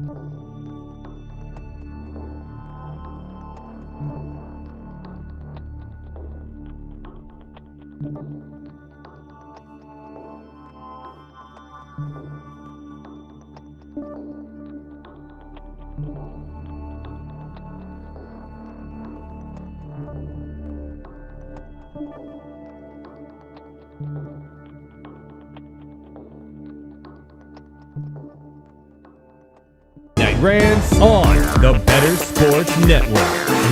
Night Rants on the Better Sports Network.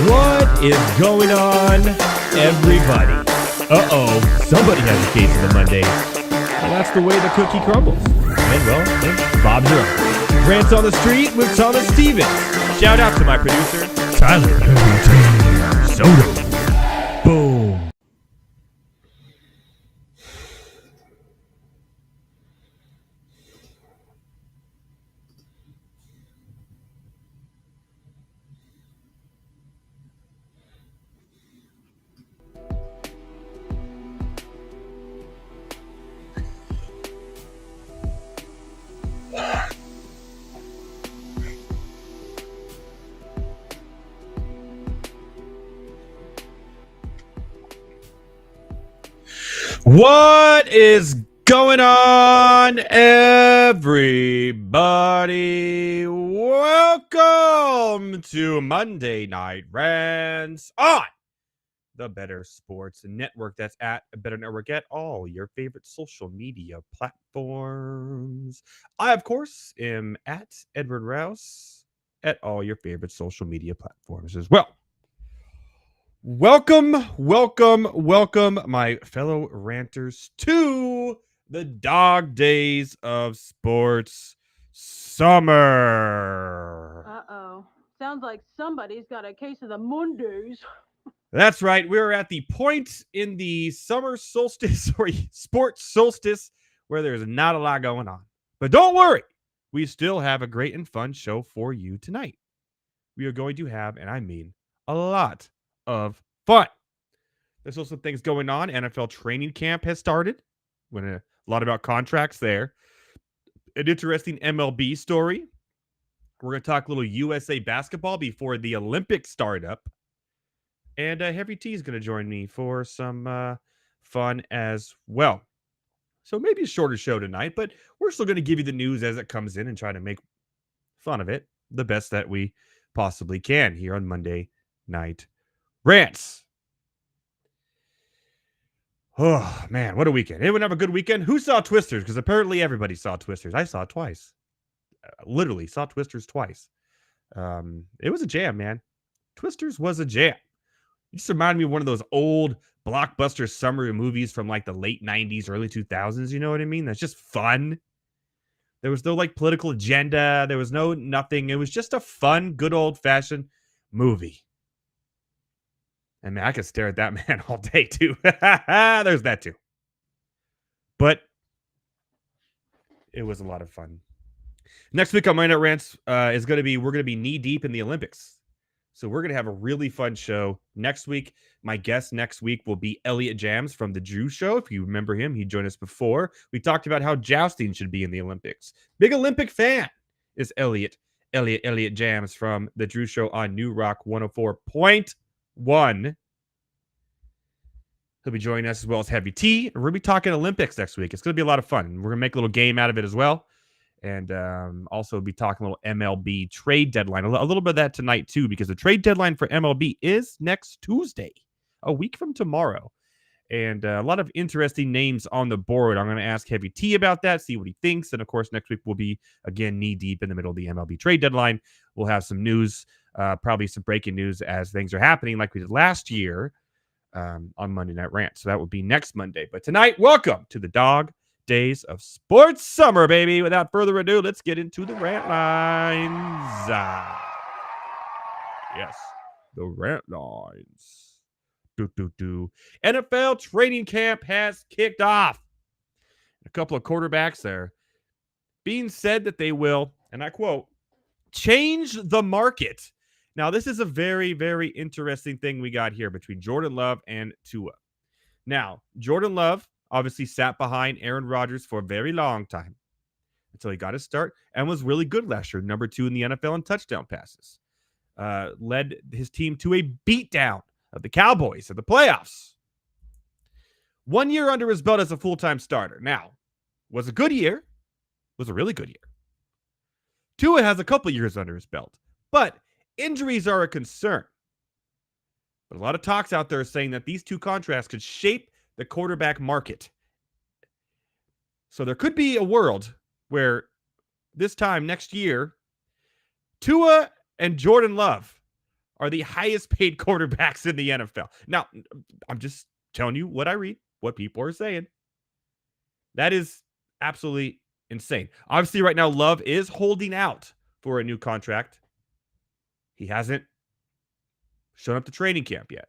What is going on, everybody? Somebody has a case of the Monday. Well, that's the way the cookie crumbles. And well, Bob's your uncle. Rants on the Street with Thomas Stevens. Shout out to my producer, Tyler Soto. Boom. What is going on, everybody? Welcome to Monday Night Rants on the Better Sports Network. That's at Better Network at all your favorite social media platforms. I, of course, am at Edward Rouse at all your favorite social media platforms as well. Welcome, my fellow ranters, to the dog days of sports summer. Sounds like somebody's got a case of the Mondays. That's right. We're at the point in the summer solstice, or sports solstice, where there's not a lot going on. But don't worry, we still have a great and fun show for you tonight. We are going to have, and I mean a lot of fun. There's also things going on. NFL training camp has started. A lot about contracts there. An interesting MLB story. We're going to talk a little USA basketball before the Olympics start up. And Heavy T is going to join me for some fun as well. So maybe a shorter show tonight, but we're still going to give you the news as it comes in and try to make fun of it the best that we possibly can here on Monday Night Rants. Oh, man, what a weekend. Anyone have a good weekend? Who saw Twisters? Because apparently everybody saw Twisters. I saw it twice. Literally saw Twisters twice. It was a jam, man. Twisters was a jam. It just reminded me of one of those old blockbuster summer movies from like the late 90s, early 2000s. You know what I mean? That's just fun. There was no like political agenda. There was nothing. It was just a fun, good old-fashioned movie. And man, I could stare at that man all day too. There's that too. But it was a lot of fun. Next week on Monday Night Rants we're going to be knee deep in the Olympics. So we're going to have a really fun show next week. My guest next week will be Elliot Jams from The Drew Show. If you remember him, he joined us before. We talked about how jousting should be in the Olympics. Big Olympic fan is Elliot Jams from The Drew Show on New Rock 104.1. He'll be joining us as well as Heavy T. We're going to be talking Olympics next week. It's going to be a lot of fun. We're going to make a little game out of it as well. And also be talking a little MLB trade deadline. A little bit of that tonight, too, because the trade deadline for MLB is next Tuesday, a week from tomorrow. And a lot of interesting names on the board. I'm going to ask Heavy T about that, see what he thinks. And, of course, next week we'll be, again, knee-deep in the middle of the MLB trade deadline. We'll have some news, probably some breaking news as things are happening like we did last year on Monday Night Rants. So that will be next Monday. But tonight, welcome to the Dog Days of Sports Summer, baby. Without further ado, let's get into the rant lines. Yes, the rant lines. NFL training camp has kicked off. A couple of quarterbacks there being said that they will, and I quote, change the market. Now, this is a very, very interesting thing we got here between Jordan Love and Tua. Now, Jordan Love obviously sat behind Aaron Rodgers for a very long time. until he got his start and was really good last year, number 2 in the NFL in touchdown passes. Led his team to a beatdown of the Cowboys at the playoffs. 1 year under his belt as a full-time starter. Now, was a good year. Was a really good year. Tua has a couple years under his belt, but injuries are a concern. But a lot of talks out there are saying that these two contracts could shape the quarterback market. So there could be a world where this time next year, Tua and Jordan Love are the highest paid quarterbacks in the NFL. Now, I'm just telling you what I read, what people are saying. That is absolutely insane. Obviously, right now, Love is holding out for a new contract. He hasn't shown up to training camp yet.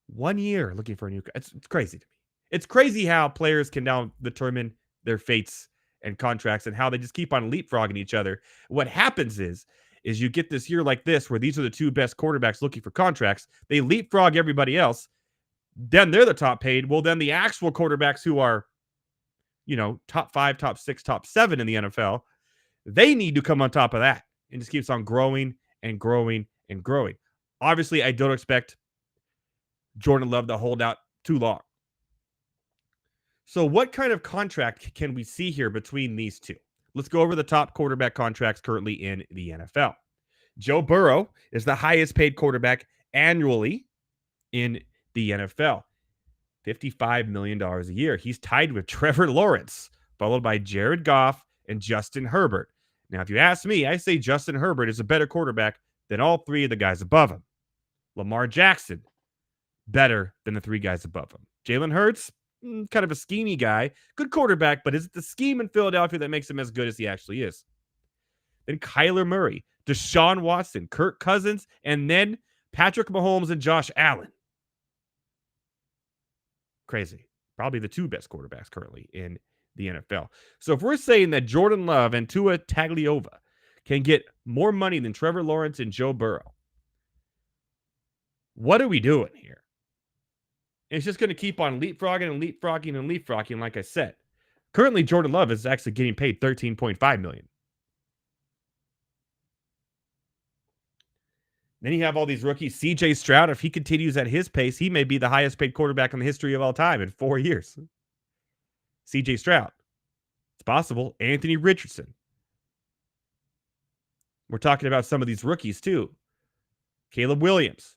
1 year looking for a new. It's crazy to me. It's crazy how players can now determine their fates and contracts and how they just keep on leapfrogging each other. What happens is you get this year like this where these are the two best quarterbacks looking for contracts. They leapfrog everybody else. Then they're the top paid. Well, then the actual quarterbacks who are, top 5, top 6, top 7 in the NFL, they need to come on top of that. And just keeps on growing and growing and growing. Obviously, I don't expect Jordan Love to hold out too long. So what kind of contract can we see here between these two? Let's go over the top quarterback contracts currently in the NFL. Joe Burrow is the highest paid quarterback annually in the NFL. $55 million a year. He's tied with Trevor Lawrence, followed by Jared Goff and Justin Herbert. Now, if you ask me, I say Justin Herbert is a better quarterback than all three of the guys above him. Lamar Jackson, better than the three guys above him. Jalen Hurts, kind of a schemy guy. Good quarterback, but is it the scheme in Philadelphia that makes him as good as he actually is? Then Kyler Murray, Deshaun Watson, Kirk Cousins, and then Patrick Mahomes and Josh Allen. Crazy. Probably the two best quarterbacks currently in the NFL. So if we're saying that Jordan Love and Tua Tagovailoa can get more money than Trevor Lawrence and Joe Burrow, what are we doing here? It's just going to keep on leapfrogging and leapfrogging and leapfrogging, like I said. Currently, Jordan Love is actually getting paid $13.5 million. Then you have all these rookies. CJ Stroud, if he continues at his pace, he may be the highest paid quarterback in the history of all time in 4 years. CJ Stroud. It's possible. Anthony Richardson. We're talking about some of these rookies too. Caleb Williams.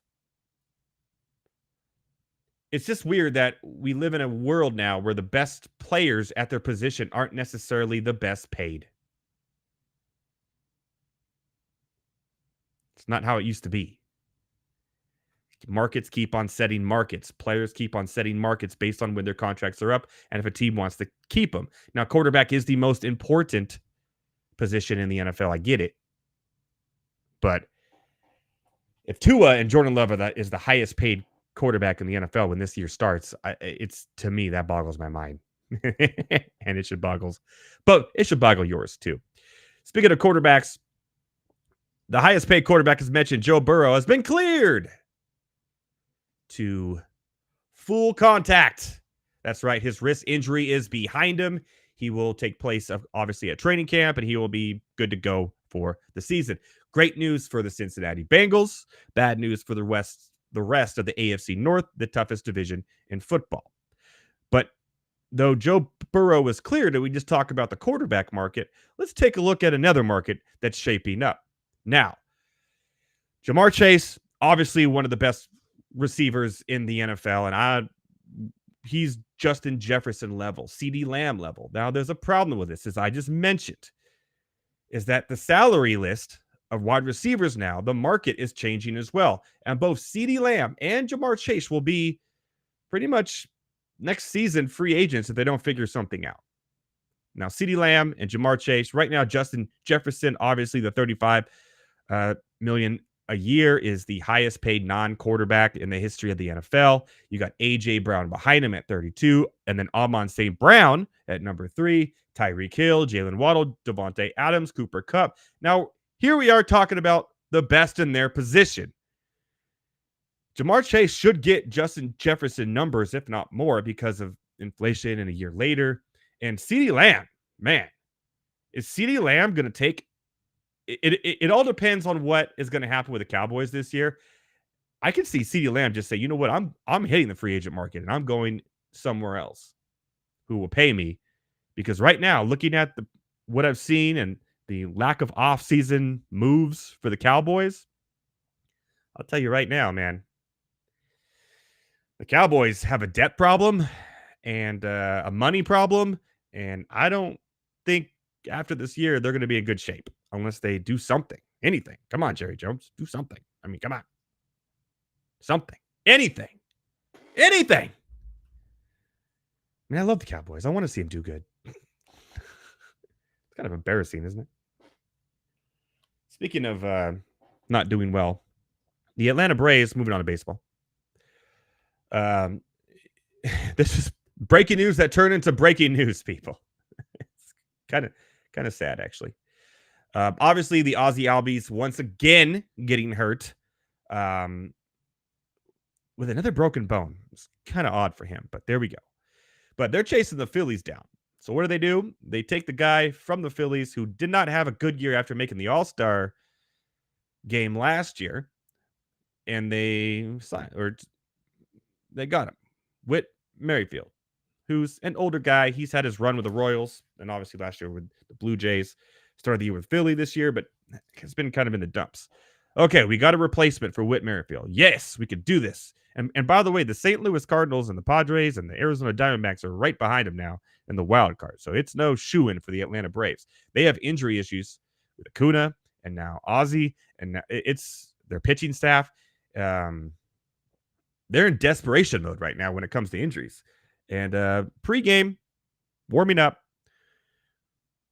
It's just weird that we live in a world now where the best players at their position aren't necessarily the best paid. It's not how it used to be. Markets keep on setting markets. Players keep on setting markets based on when their contracts are up and if a team wants to keep them. Now, quarterback is the most important position in the NFL. I get it. But if Tua and Jordan Love is the highest paid quarterback in the NFL when this year starts, it's, to me, that boggles my mind. And it should boggle yours too. Speaking of quarterbacks, the highest paid quarterback, as mentioned, Joe Burrow, has been cleared to full contact. That's right. His wrist injury is behind him. He will take place, obviously, at training camp, and he will be good to go for the season. Great news for the Cincinnati Bengals. Bad news for the rest of the AFC North, the toughest division in football. But though Joe Burrow was cleared, and we just talk about the quarterback market, let's take a look at another market that's shaping up. Now, Ja'Marr Chase, obviously one of the best receivers in the NFL, and he's Justin Jefferson level, CeeDee Lamb level. Now, there's a problem with this, as I just mentioned, is that the salary list of wide receivers now, the market is changing as well. And both CeeDee Lamb and Ja'Marr Chase will be pretty much next season free agents if they don't figure something out. Now, CeeDee Lamb and Ja'Marr Chase, right now, Justin Jefferson, obviously the $35 million a year, is the highest paid non-quarterback in the history of the NFL. You got A.J. Brown behind him at 32, and then Amon St. Brown at number 3, Tyreek Hill, Jalen Waddle, Devontae Adams, Cooper Kupp. Now, here we are talking about the best in their position. Ja'Marr Chase should get Justin Jefferson numbers, if not more, because of inflation and a year later. And CeeDee Lamb, man, Is CeeDee Lamb going to take it all depends on what is going to happen with the Cowboys this year. I can see CeeDee Lamb just say, you know what, I'm hitting the free agent market and I'm going somewhere else who will pay me. Because right now, looking at what I've seen and the lack of offseason moves for the Cowboys, I'll tell you right now, man, the Cowboys have a debt problem and a money problem. And I don't think after this year, they're going to be in good shape unless they do something, anything. Come on, Jerry Jones, do something. I mean, come on. Something, anything. I mean, I love the Cowboys. I want to see them do good. It's kind of embarrassing, isn't it? Speaking of not doing well, the Atlanta Braves, moving on to baseball. This is breaking news that turned into breaking news, people. It's kind of sad, actually. Obviously, the Aussie Albies once again getting hurt with another broken bone. It's kind of odd for him, but there we go. But they're chasing the Phillies down. So what do? They take the guy from the Phillies who did not have a good year after making the All-Star game last year, and they got him. Whit Merrifield, who's an older guy. He's had his run with the Royals, and obviously last year with the Blue Jays. Started the year with Philly this year, but it's been kind of in the dumps. Okay, we got a replacement for Whit Merrifield. Yes, we could do this. And by the way, the St. Louis Cardinals and the Padres and the Arizona Diamondbacks are right behind him now in the wild card. So it's no shoo-in for the Atlanta Braves. They have injury issues with Acuna and now Ozzy, and it's their pitching staff. They're in desperation mode right now when it comes to injuries. And pregame, warming up,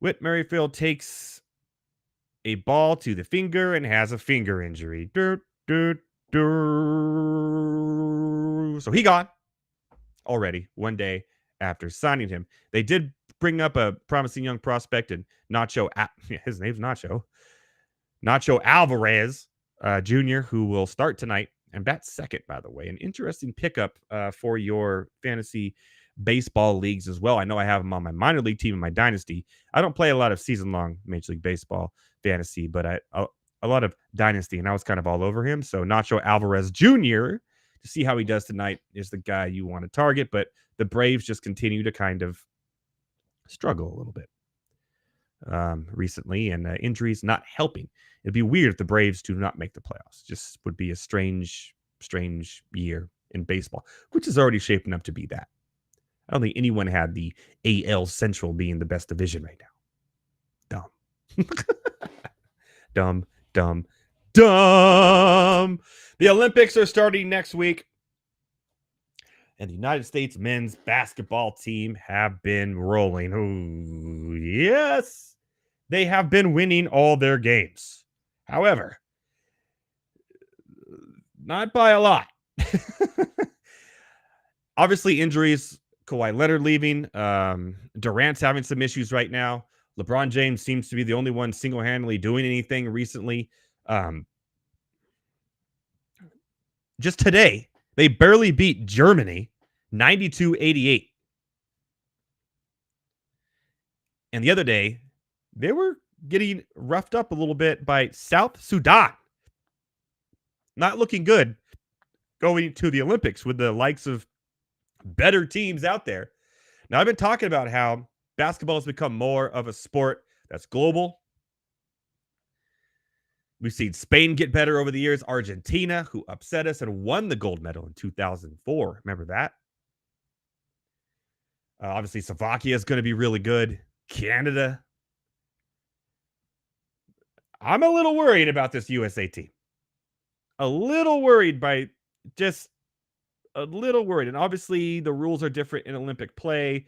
Whit Merrifield takes a ball to the finger and has a finger injury. So he gone already 1 day after signing him. They did bring up a promising young prospect and his name's Nacho Alvarez Jr., who will start tonight and bat second, by the way. An interesting pickup for your fantasy baseball leagues as well. I know I have him on my minor league team in my dynasty. I don't play a lot of season-long Major League Baseball fantasy, but a lot of dynasty, and I was kind of all over him. So Nacho Alvarez Jr., to see how he does tonight, is the guy you want to target. But the Braves just continue to kind of struggle a little bit recently, and injuries not helping. It'd be weird if the Braves do not make the playoffs. Just would be a strange year in baseball, which is already shaping up to be that. I don't think anyone had the AL Central being the best division right now. Dumb. Dumb. The Olympics are starting next week, and the United States men's basketball team have been rolling. Oh, yes. They have been winning all their games. However, not by a lot. Obviously, injuries. Kawhi Leonard leaving. Durant's having some issues right now. LeBron James seems to be the only one single-handedly doing anything recently. Just today, they barely beat Germany 92-88. And the other day, they were getting roughed up a little bit by South Sudan. Not looking good going to the Olympics with the likes of better teams out there. Now, I've been talking about how basketball has become more of a sport that's global. We've seen Spain get better over the years. Argentina, who upset us and won the gold medal in 2004. Remember that? Obviously, Slovakia is going to be really good. Canada. I'm a little worried about this USA team. A little worried. And obviously, the rules are different in Olympic play.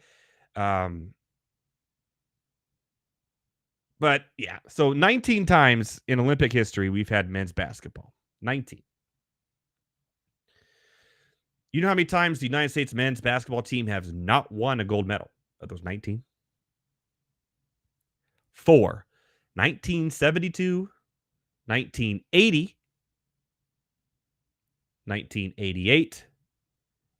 But yeah, so 19 times in Olympic history, we've had men's basketball. 19. You know how many times the United States men's basketball team has not won a gold medal of those 19? 4. 1972, 1980, 1988,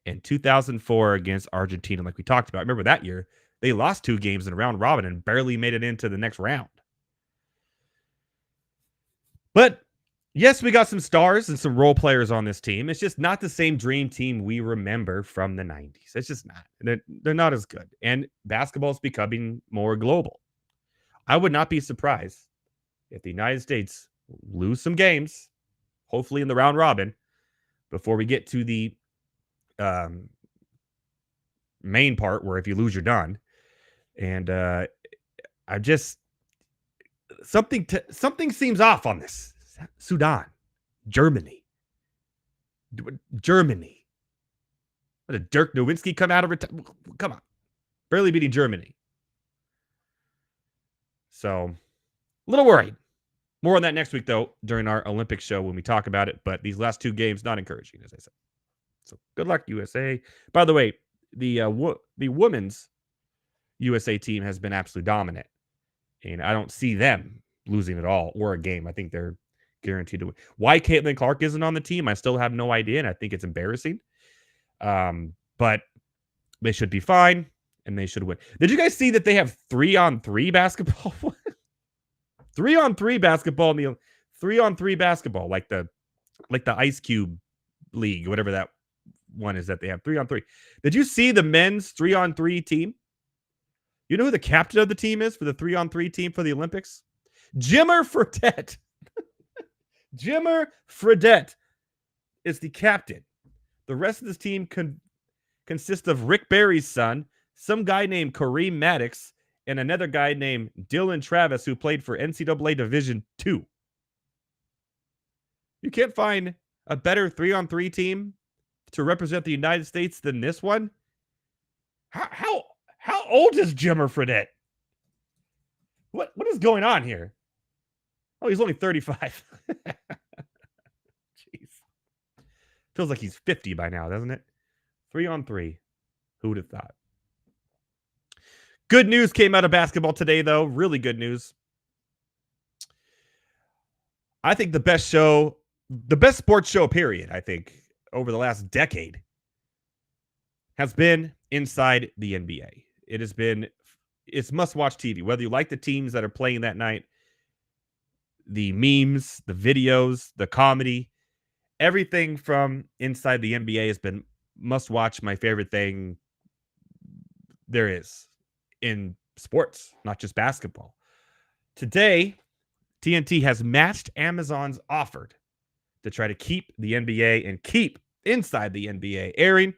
and 2004 against Argentina, like we talked about. Remember that year? They lost 2 games in round robin and barely made it into the next round. But yes, we got some stars and some role players on this team. It's just not the same dream team we remember from the 90s. It's just not. They're not as good. And basketball is becoming more global. I would not be surprised if the United States lose some games, hopefully in the round robin, before we get to the main part where if you lose, you're done. And I just something seems off on this. Sudan, Germany. What did Dirk Nowitzki come out of it? Come on. Barely beating Germany. So, a little worried. More on that next week, though, during our Olympic show when we talk about it. But these last 2 games, not encouraging, as I said. So, good luck, USA. By the way, the women's USA team has been absolutely dominant. And I don't see them losing at all or a game. I think they're guaranteed to win. Why Caitlin Clark isn't on the team, I still have no idea, and I think it's embarrassing. But they should be fine, and they should win. Did you guys see that they have 3-on-3 basketball? 3-on-3 basketball in the 3-on-3 basketball, like the Ice Cube League, whatever that one is that they have 3-on-3. Did you see the men's 3-on-3 team? You know who the captain of the team is for the 3-on-3 team for the Olympics? Jimmer Fredette. Jimmer Fredette is the captain. The rest of this team consists of Rick Barry's son, some guy named Kareem Maddox, and another guy named Dylan Travis, who played for NCAA Division II. You can't find a better 3-on-3 team to represent the United States than this one? How old is Jimmer Fredette? What is going on here? Oh, he's only 35. Jeez. Feels like he's 50 by now, doesn't it? 3-on-3. Who would have thought? Good news came out of basketball today, though. Really good news. I think the best sports show, period, I think, over the last decade has been Inside the NBA. It's must-watch TV. Whether you like the teams that are playing that night, the memes, the videos, the comedy, everything from Inside the NBA has been must-watch, my favorite thing there is in sports, not just basketball. Today, TNT has matched Amazon's offer to try to keep the NBA and keep Inside the NBA airing.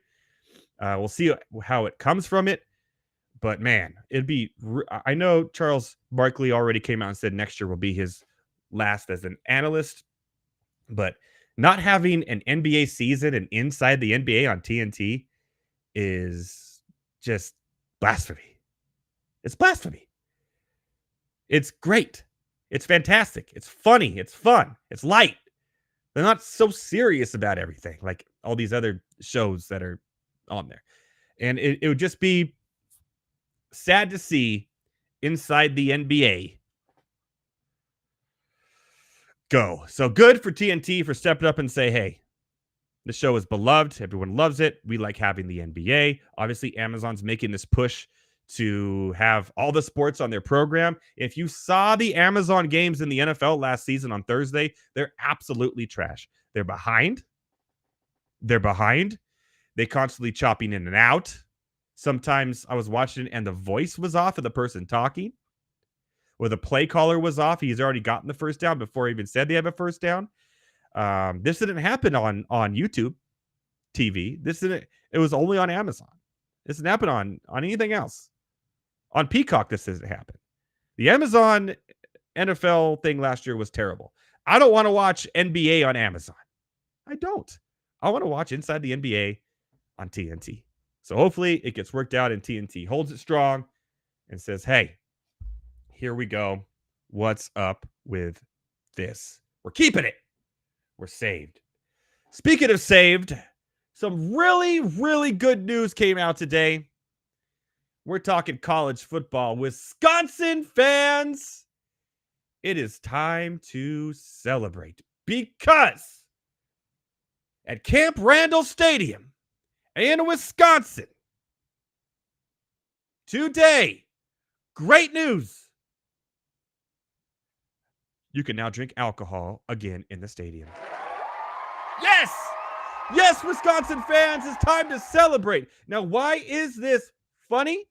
We'll see how it comes from it. But, man, I know Charles Barkley already came out and said next year will be his last as an analyst. But not having an NBA season and Inside the NBA on TNT is just blasphemy. It's blasphemy. It's great. It's fantastic. It's funny. It's fun. It's light. They're not so serious about everything like all these other shows that are on there. And it would just be sad to see Inside the NBA go. So good for TNT for stepping up and say, hey, the show is beloved. Everyone loves it. We like having the NBA. Obviously, Amazon's making this push to have all the sports on their program. If you saw the Amazon games in the NFL last season on Thursday, they're absolutely trash. They're behind. They constantly chopping in and out. Sometimes I was watching and the voice was off of the person talking, or the play caller was off. He's already gotten the first down before he even said they have a first down. This didn't happen on YouTube TV. It was only on Amazon. This didn't happen on anything else. On Peacock, this doesn't happen. The Amazon NFL thing last year was terrible. I don't want to watch NBA on Amazon. I don't. I want to watch Inside the NBA on TNT. So hopefully it gets worked out and TNT holds it strong and says, hey, here we go. What's up with this? We're keeping it. We're saved. Speaking of saved, some really, really good news came out today. We're talking college football. Wisconsin fans, it is time to celebrate because at Camp Randall Stadium in Wisconsin, today, great news. You can now drink alcohol again in the stadium. Yes! Yes, Wisconsin fans, it's time to celebrate. Now, why is this funny?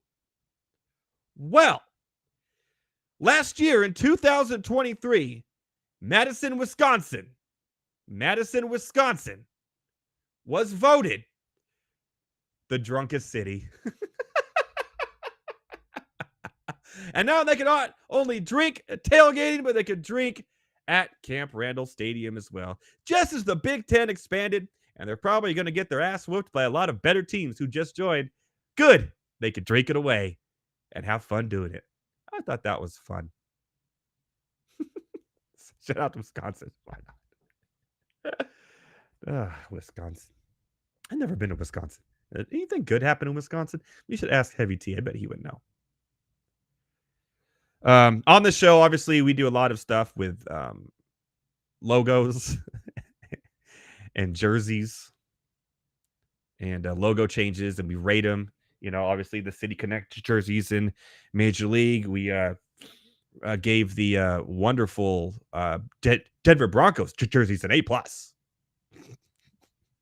Well, last year in 2023, Madison, Wisconsin was voted the drunkest city. And now they can not only drink at tailgating, but they can drink at Camp Randall Stadium as well. Just as the Big Ten expanded, and they're probably going to get their ass whooped by a lot of better teams who just joined. Good. They could drink it away and have fun doing it. I thought that was fun. Shout out to Wisconsin. Why not? Wisconsin. I've never been to Wisconsin. Anything good happen in Wisconsin? You should ask Heavy T. I bet he would know. On the show, obviously, we do a lot of stuff with logos and jerseys and logo changes, and we rate them. You know, obviously, the City Connect jerseys in Major League. We gave the wonderful Denver Broncos jerseys an A+.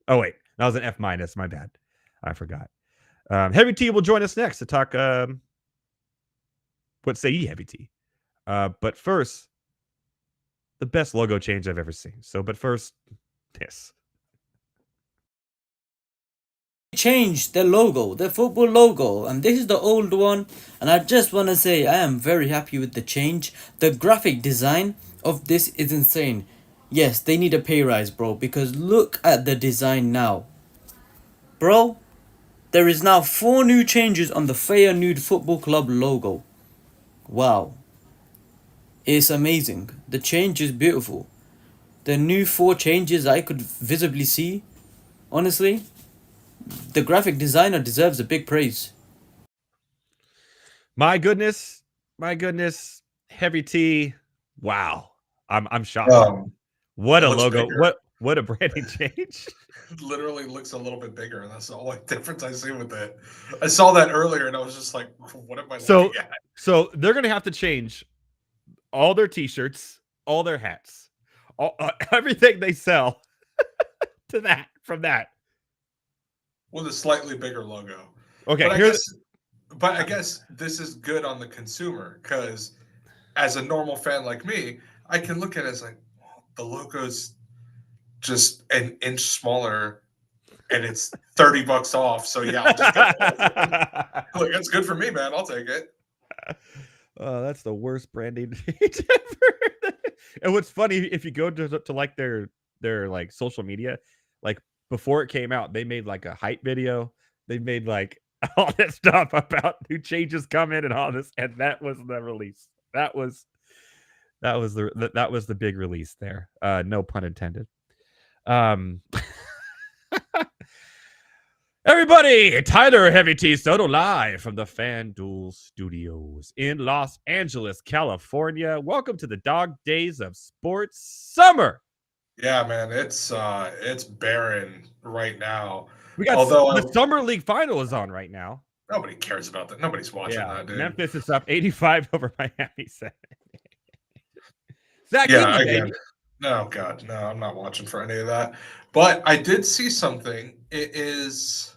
Oh, wait. That was an F-. My bad. I forgot. Heavy T will join us next to talk... what say ye, Heavy T? But first, the best logo change I've ever seen. But first, this. Changed the logo, the football logo, and this is the old one, and I just want to say I am very happy with the change. The graphic design of this is insane. Yes, they need a pay rise, bro, because look at the design now. Bro, there is now 4 new changes on the Feyenoord Football Club logo. Wow. It's amazing. The change is beautiful. The new 4 changes I could visibly see. Honestly, the graphic designer deserves a big praise. My goodness, Heavy T. Wow, I'm shocked. What a logo! Bigger. What a branding change. Literally looks a little bit bigger, and that's the only difference I see with it. I saw that earlier, and I was just like, "What am I looking at?" So they're gonna have to change all their T-shirts, all their hats, everything they sell to that from that with a slightly bigger logo. Okay, but I guess this is good on the consumer because, as a normal fan like me, I can look at it as like, well, the logo's just an inch smaller, and it's $30 off. So yeah, I'll just get it. Look, that's good for me, man. I'll take it. Oh, that's the worst branding change ever. And what's funny, if you go to like their like social media, like before it came out, they made like a hype video. They made like all that stuff about new changes coming and all this, and that was the release. That was the big release there. No pun intended. Everybody, Tyler Heavy T Soto live from the FanDuel Studios in Los Angeles, California. Welcome to the Dog Days of Sports Summer. Yeah, man, it's barren right now. We got the Summer League final is on right now. Nobody cares about that. Nobody's watching that, dude. Memphis is up 85 over Miami 7. Zach, yeah, again. No, God, no, I'm not watching for any of that. But I did see something. It is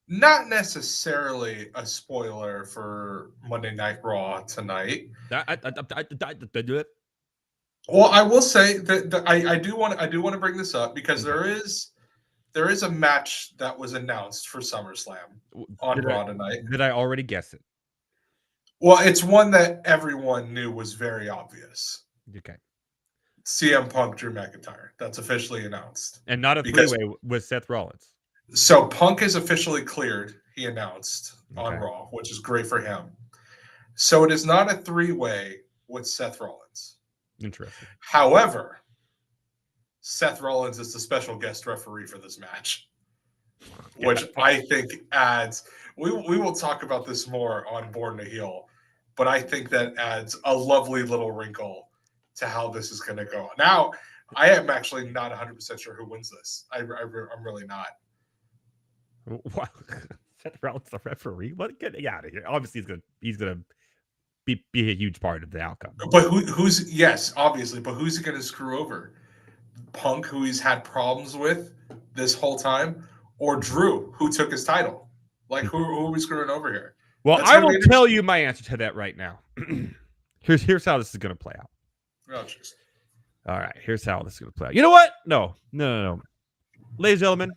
not necessarily a spoiler for Monday Night Raw tonight. Well, I will say that I do want to bring this up because there is a match that was announced for SummerSlam on Raw tonight. Did I already guess it? Well, it's one that everyone knew was very obvious. Okay. CM Punk, Drew McIntyre. That's officially announced. And not a three-way with Seth Rollins. So Punk is officially cleared, he announced on Raw, which is great for him. So it is not a three-way with Seth Rollins. Interesting. However, Seth Rollins is the special guest referee for this match, which I think adds – we will talk about this more on Born to Heel, but I think that adds a lovely little wrinkle to how this is going to go. Now, I am actually not 100% sure who wins this. I'm really not. Wow. Seth Rollins the referee. What? Get out of here. Obviously, he's gonna be a huge part of the outcome. But who's yes, obviously, but who's he going to screw over? Punk, who he's had problems with this whole time, or Drew, who took his title? Like, who are we screwing over here? Well, That's I gonna will be tell you my answer to that right now. Here's how this is going to play out. Oh, jeez. All right, here's how this is going to play out. You know what? No. Ladies and gentlemen,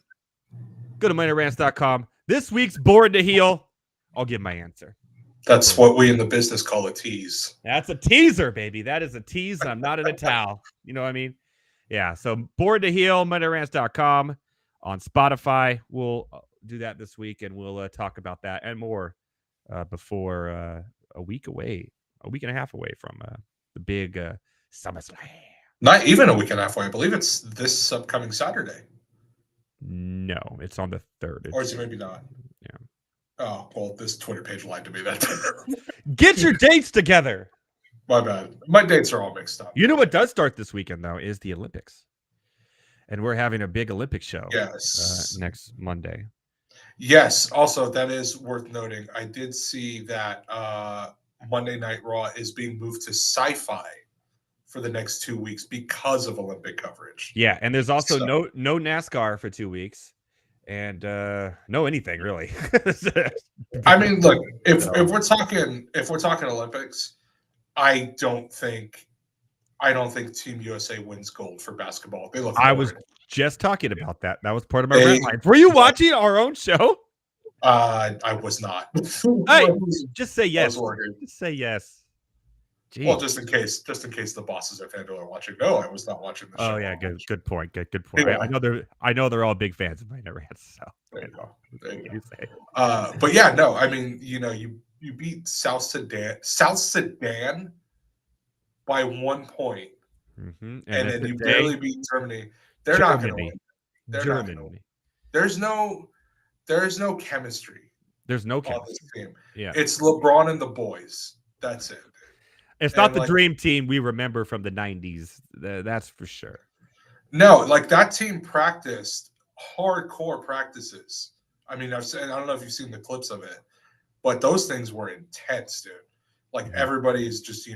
go to MondayNightRants.com. This week's Bored to Heal. I'll give my answer. That's what we in the business call a tease. That's a teaser, baby. That is a tease. I'm not in a towel. You know what I mean? Yeah. So Bored to Heal, MondayNightRants.com on Spotify. We'll do that this week, and we'll talk about that and more before a week and a half away from the big SummerSlam. Not even a week and a half away. I believe it's this upcoming Saturday. No, it's on the 3rd. Or is it maybe not? Yeah. Oh, well, this Twitter page lied to me that Get your dates together. My bad. My dates are all mixed up. You know what does start this weekend, though, is the Olympics. And we're having a big Olympic show next Monday. Yes. Also, that is worth noting. I did see that Monday Night Raw is being moved to Sci-Fi for the next 2 weeks because of Olympic coverage. Yeah, and there's also no NASCAR for 2 weeks, and no anything really. I mean, look, if we're talking Olympics, I don't think Team USA wins gold for basketball. They look. I was just talking about that. That was part of my red line. Were you watching our own show? I was not. Hey, just say yes. Just say yes. Jeez. Well, just in case the bosses at FanDuel are watching. No, I was not watching the show. Oh yeah, good point. Good point. Yeah. I know they're all big fans of Monday Night Rants. So there you go. But yeah, no, I mean, you beat South Sudan by 1 point, and then you barely beat Germany. They're not going to win. They're not going to win. There's no chemistry. There's no chemistry on this team. Yeah, it's LeBron and the boys. That's it. It's not the dream team we remember from the 90s. That's for sure. No, like that team practiced hardcore practices. I mean, I don't know if you've seen the clips of it, but those things were intense, dude. Like everybody's just,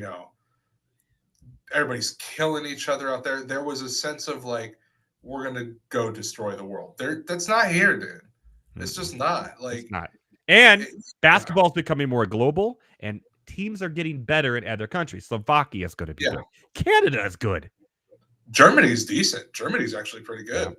everybody's killing each other out there. There was a sense of like, we're going to go destroy the world. That's not here, dude. It's just not. Like, it's not. And basketball is becoming more global, and teams are getting better in other countries. Slovakia is going to be good. Canada is good. Germany's decent. Germany's actually pretty good. Yeah.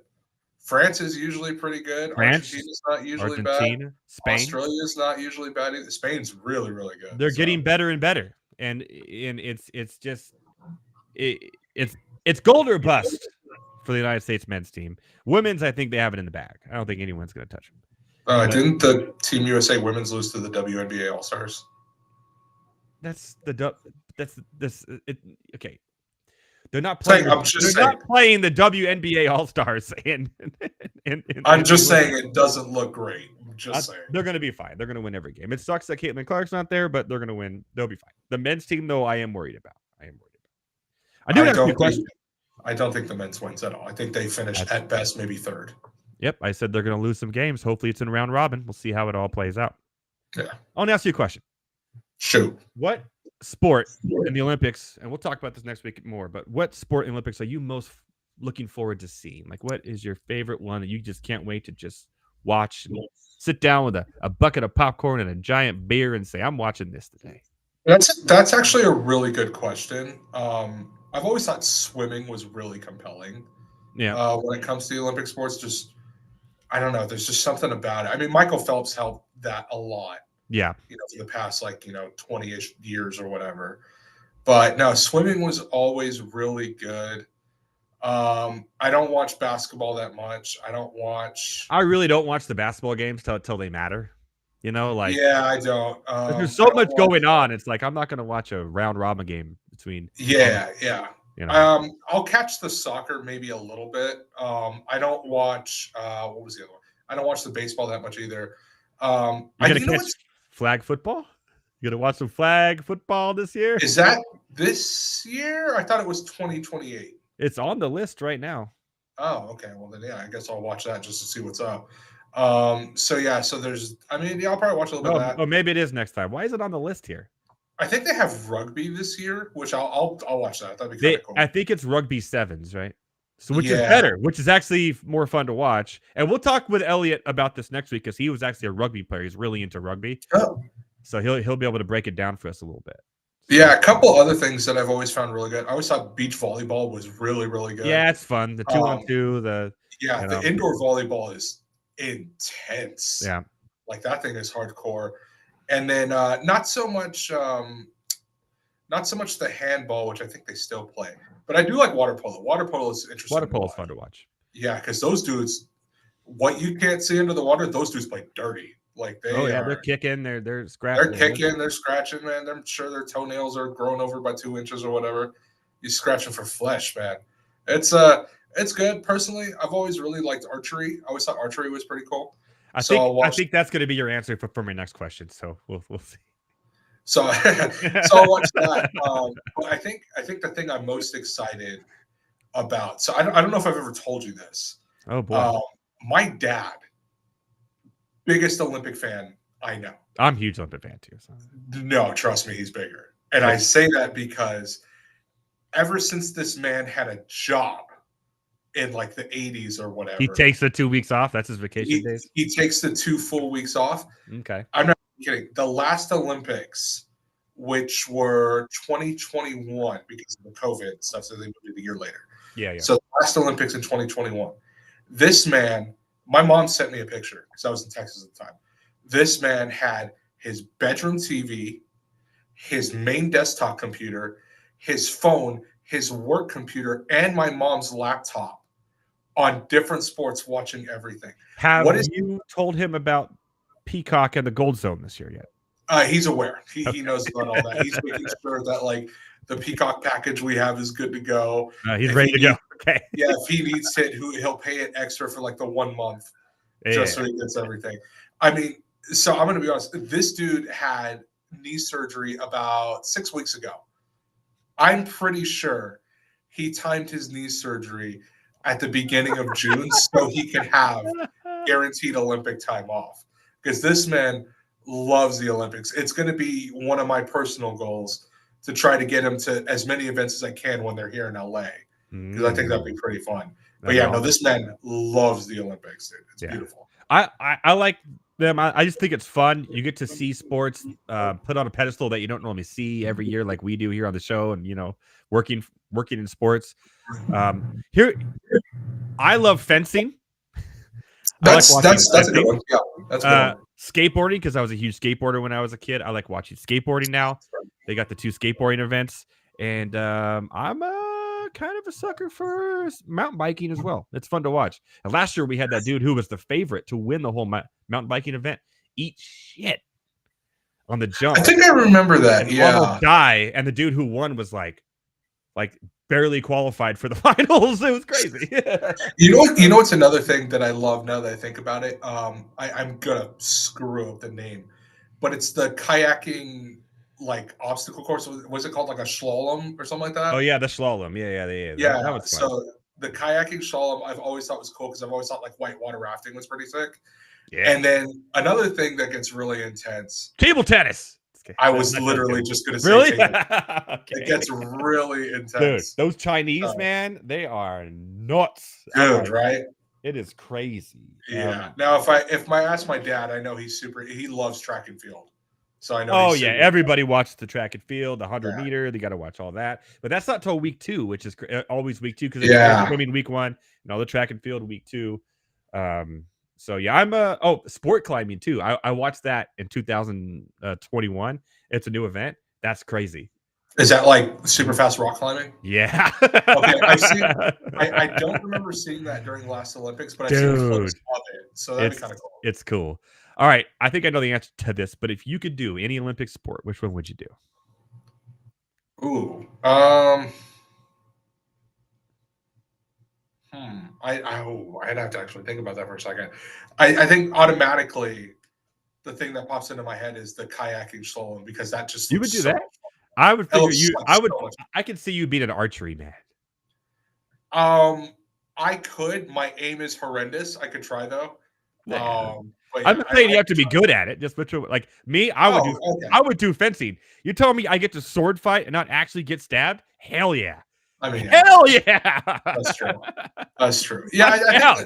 France is usually pretty good. Argentina's not usually bad. Spain. Australia's not usually bad either. Spain's really, really good. They're getting better and better. And it's just it's gold or bust for the United States men's team. Women's, I think they have it in the bag. I don't think anyone's going to touch them. Didn't the Team USA women's lose to the WNBA All-Stars? Okay. They're not playing. Not playing the WNBA All Stars. I'm just saying it doesn't look great. I'm just saying they're going to be fine. They're going to win every game. It sucks that Caitlin Clark's not there, but they're going to win. They'll be fine. The men's team, though, I am worried about. I do have a question. I don't think the men's wins at all. I think they finish at best maybe third. Yep, I said they're going to lose some games. Hopefully, it's in round robin. We'll see how it all plays out. Yeah. I want to ask you a question. Shoot. What sport in the Olympics, and we'll talk about this next week more, but what sport in the Olympics are you most looking forward to seeing? Like, what is your favorite one that you just can't wait to just watch and sit down with a bucket of popcorn and a giant beer and say, I'm watching this today? That's actually a really good question. I've always thought swimming was really compelling. Yeah. When it comes to the Olympic sports, just, I don't know, there's just something about it. I mean, Michael Phelps helped that a lot. Yeah. For the past 20-ish years or whatever. But no, swimming was always really good. I don't watch basketball that much. I really don't watch the basketball games till they matter. Yeah, I don't. There's so much going on. It's like I'm not going to watch a round robin game between. Yeah. I'll catch the soccer maybe a little bit. I don't watch. What was the other one? I don't watch the baseball that much either. You're gonna catch flag football? You gonna watch some flag football this year? Is that this year? I thought it was 2028. It's on the list right now. Oh, okay. Well then, yeah, I guess I'll watch that just to see what's up. So yeah, so there's. I mean, yeah, I'll probably watch a little bit of that. Oh, maybe it is next time. Why is it on the list here? I think they have rugby this year, which I'll watch that. That'd be kind of cool. I think it's rugby sevens, right? So which is Yeah. better, which is actually more fun to watch. And we'll talk with Elliot about this next week because he was actually a rugby player. He's really into rugby. Oh. So he'll be able to break it down for us a little bit. Yeah, a couple other things that I've always found really good. I always thought beach volleyball was really, really good. Yeah, it's fun. The 2-on-2, the indoor volleyball is intense. Yeah. Like that thing is hardcore. And then not so much the handball, which I think they still play. But I do like water polo. Water polo is interesting. Water polo is fun to watch. Yeah, because those dudes, what you can't see under the water, those dudes play dirty. Like they're kicking, they're scratching. They're kicking, they're scratching, man. I'm sure their toenails are grown over by 2 inches or whatever. You're scratching for flesh, man. It's good. Personally, I've always really liked archery. I always thought archery was pretty cool. I think that's going to be your answer for my next question. So we'll see. So I'll watch that. But I think the thing I'm most excited about. So I don't know if I've ever told you this. Oh boy, my dad, biggest Olympic fan I know. I'm a huge Olympic fan too. So. No, trust me, he's bigger. And I say that because ever since this man had a job in like the 80s or whatever, he takes the 2 weeks off. That's his vacation days. He takes the 2 full weeks off. Okay. I'm not kidding. The last Olympics, which were 2021 because of the COVID stuff, so they moved it a year later. Yeah. So the last Olympics in 2021. This man, my mom sent me a picture because I was in Texas at the time. This man had his bedroom TV, his main desktop computer, his phone, his work computer, and my mom's laptop on different sports watching everything. Have you told him about Peacock and the Gold Zone this year yet? He's aware. He knows about all that. He's making sure that like the Peacock package we have is good to go. He's ready to go. Okay. Yeah, if he needs it, he'll pay it extra for like the 1 month just so he gets everything. I mean, so I'm going to be honest. This dude had knee surgery about 6 weeks ago. I'm pretty sure he timed his knee surgery at the beginning of June so he can have guaranteed Olympic time off. Because this man loves the Olympics. It's going to be one of my personal goals to try to get him to as many events as I can when they're here in LA. Because I think that'd be pretty fun. But yeah, no, this man loves the Olympics, dude. It's beautiful. I like them. I just think it's fun. You get to see sports put on a pedestal that you don't normally see every year, like we do here on the show, and working in sports. Here, I love fencing. That's a good one. Yeah, that's good. Skateboarding, because I was a huge skateboarder when I was a kid. I like watching skateboarding now. They got the 2 skateboarding events, and I'm kind of a sucker for mountain biking as well. It's fun to watch. And last year we had that dude who was the favorite to win the whole mountain biking event eat shit on the jump. I think I remember that. Almost die, and the dude who won was like barely qualified for the finals. It was crazy. You know what's another thing that I love now that I think about it? I'm gonna screw up the name, but it's the kayaking like obstacle course. Was it called like a slalom or something like that? Oh yeah, the slalom. Yeah. Yeah. That was fun. So the kayaking slalom I've always thought was cool because I've always thought like whitewater rafting was pretty sick. Yeah. And then another thing that gets really intense. Table tennis. I was literally just going to say really? Okay. It gets really intense. Dude, those Chinese, man, they are nuts. Dude, right? It is crazy. Yeah. Now, if I ask my dad, I know he loves track and field. So I know. Oh, yeah. Everybody watches the track and field, the 100-meter. They got to watch all that. But that's not till week 2, which is always week 2 because it's swimming week 1 and all the track and field week 2. So yeah, I'm sport climbing too. I watched that in 2021. It's a new event. That's crazy. Is that like super fast rock climbing? Yeah. Okay, I don't remember seeing that during the last Olympics, but I've seen clips of it. So that'd be kind of cool. It's cool. All right, I think I know the answer to this, but if you could do any Olympic sport, which one would you do? Ooh. I'd have to actually think about that for a second. I think automatically the thing that pops into my head is the kayaking slalom because that just you would do that. I would figure you. I would. I could see you being an archery man. I could. My aim is horrendous. I could try though. Yeah. But I'm yeah, not saying you have to be good at it. Just like me, I would do fencing. You tell me I get to sword fight and not actually get stabbed? Hell yeah. I mean, Hell yeah. that's true. That's true. Yeah,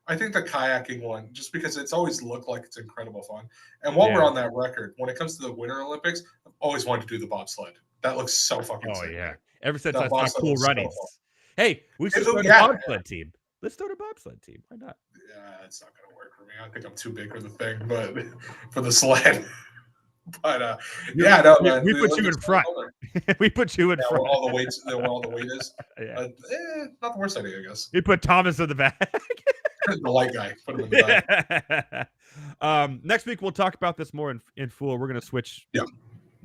I think the kayaking one, just because it's always looked like it's incredible fun. And while we're on that record, when it comes to the Winter Olympics, I've always wanted to do the bobsled. That looks so fucking sick. Yeah. Man. Ever since That I saw bobsled Cool looks so Runnings. fun. Hey, we should start a bobsled team. Let's start a bobsled team. Why not? Yeah, it's not going to work for me. I think I'm too big for the thing, but for the sled. But yeah, no, man. We put you in front. We put you in front. Where all the weights, where all the weight is. Yeah. Not the worst idea, I guess. We put Thomas in the back. The light guy. Put him in the back. Next week we'll talk about this more in full. We're gonna switch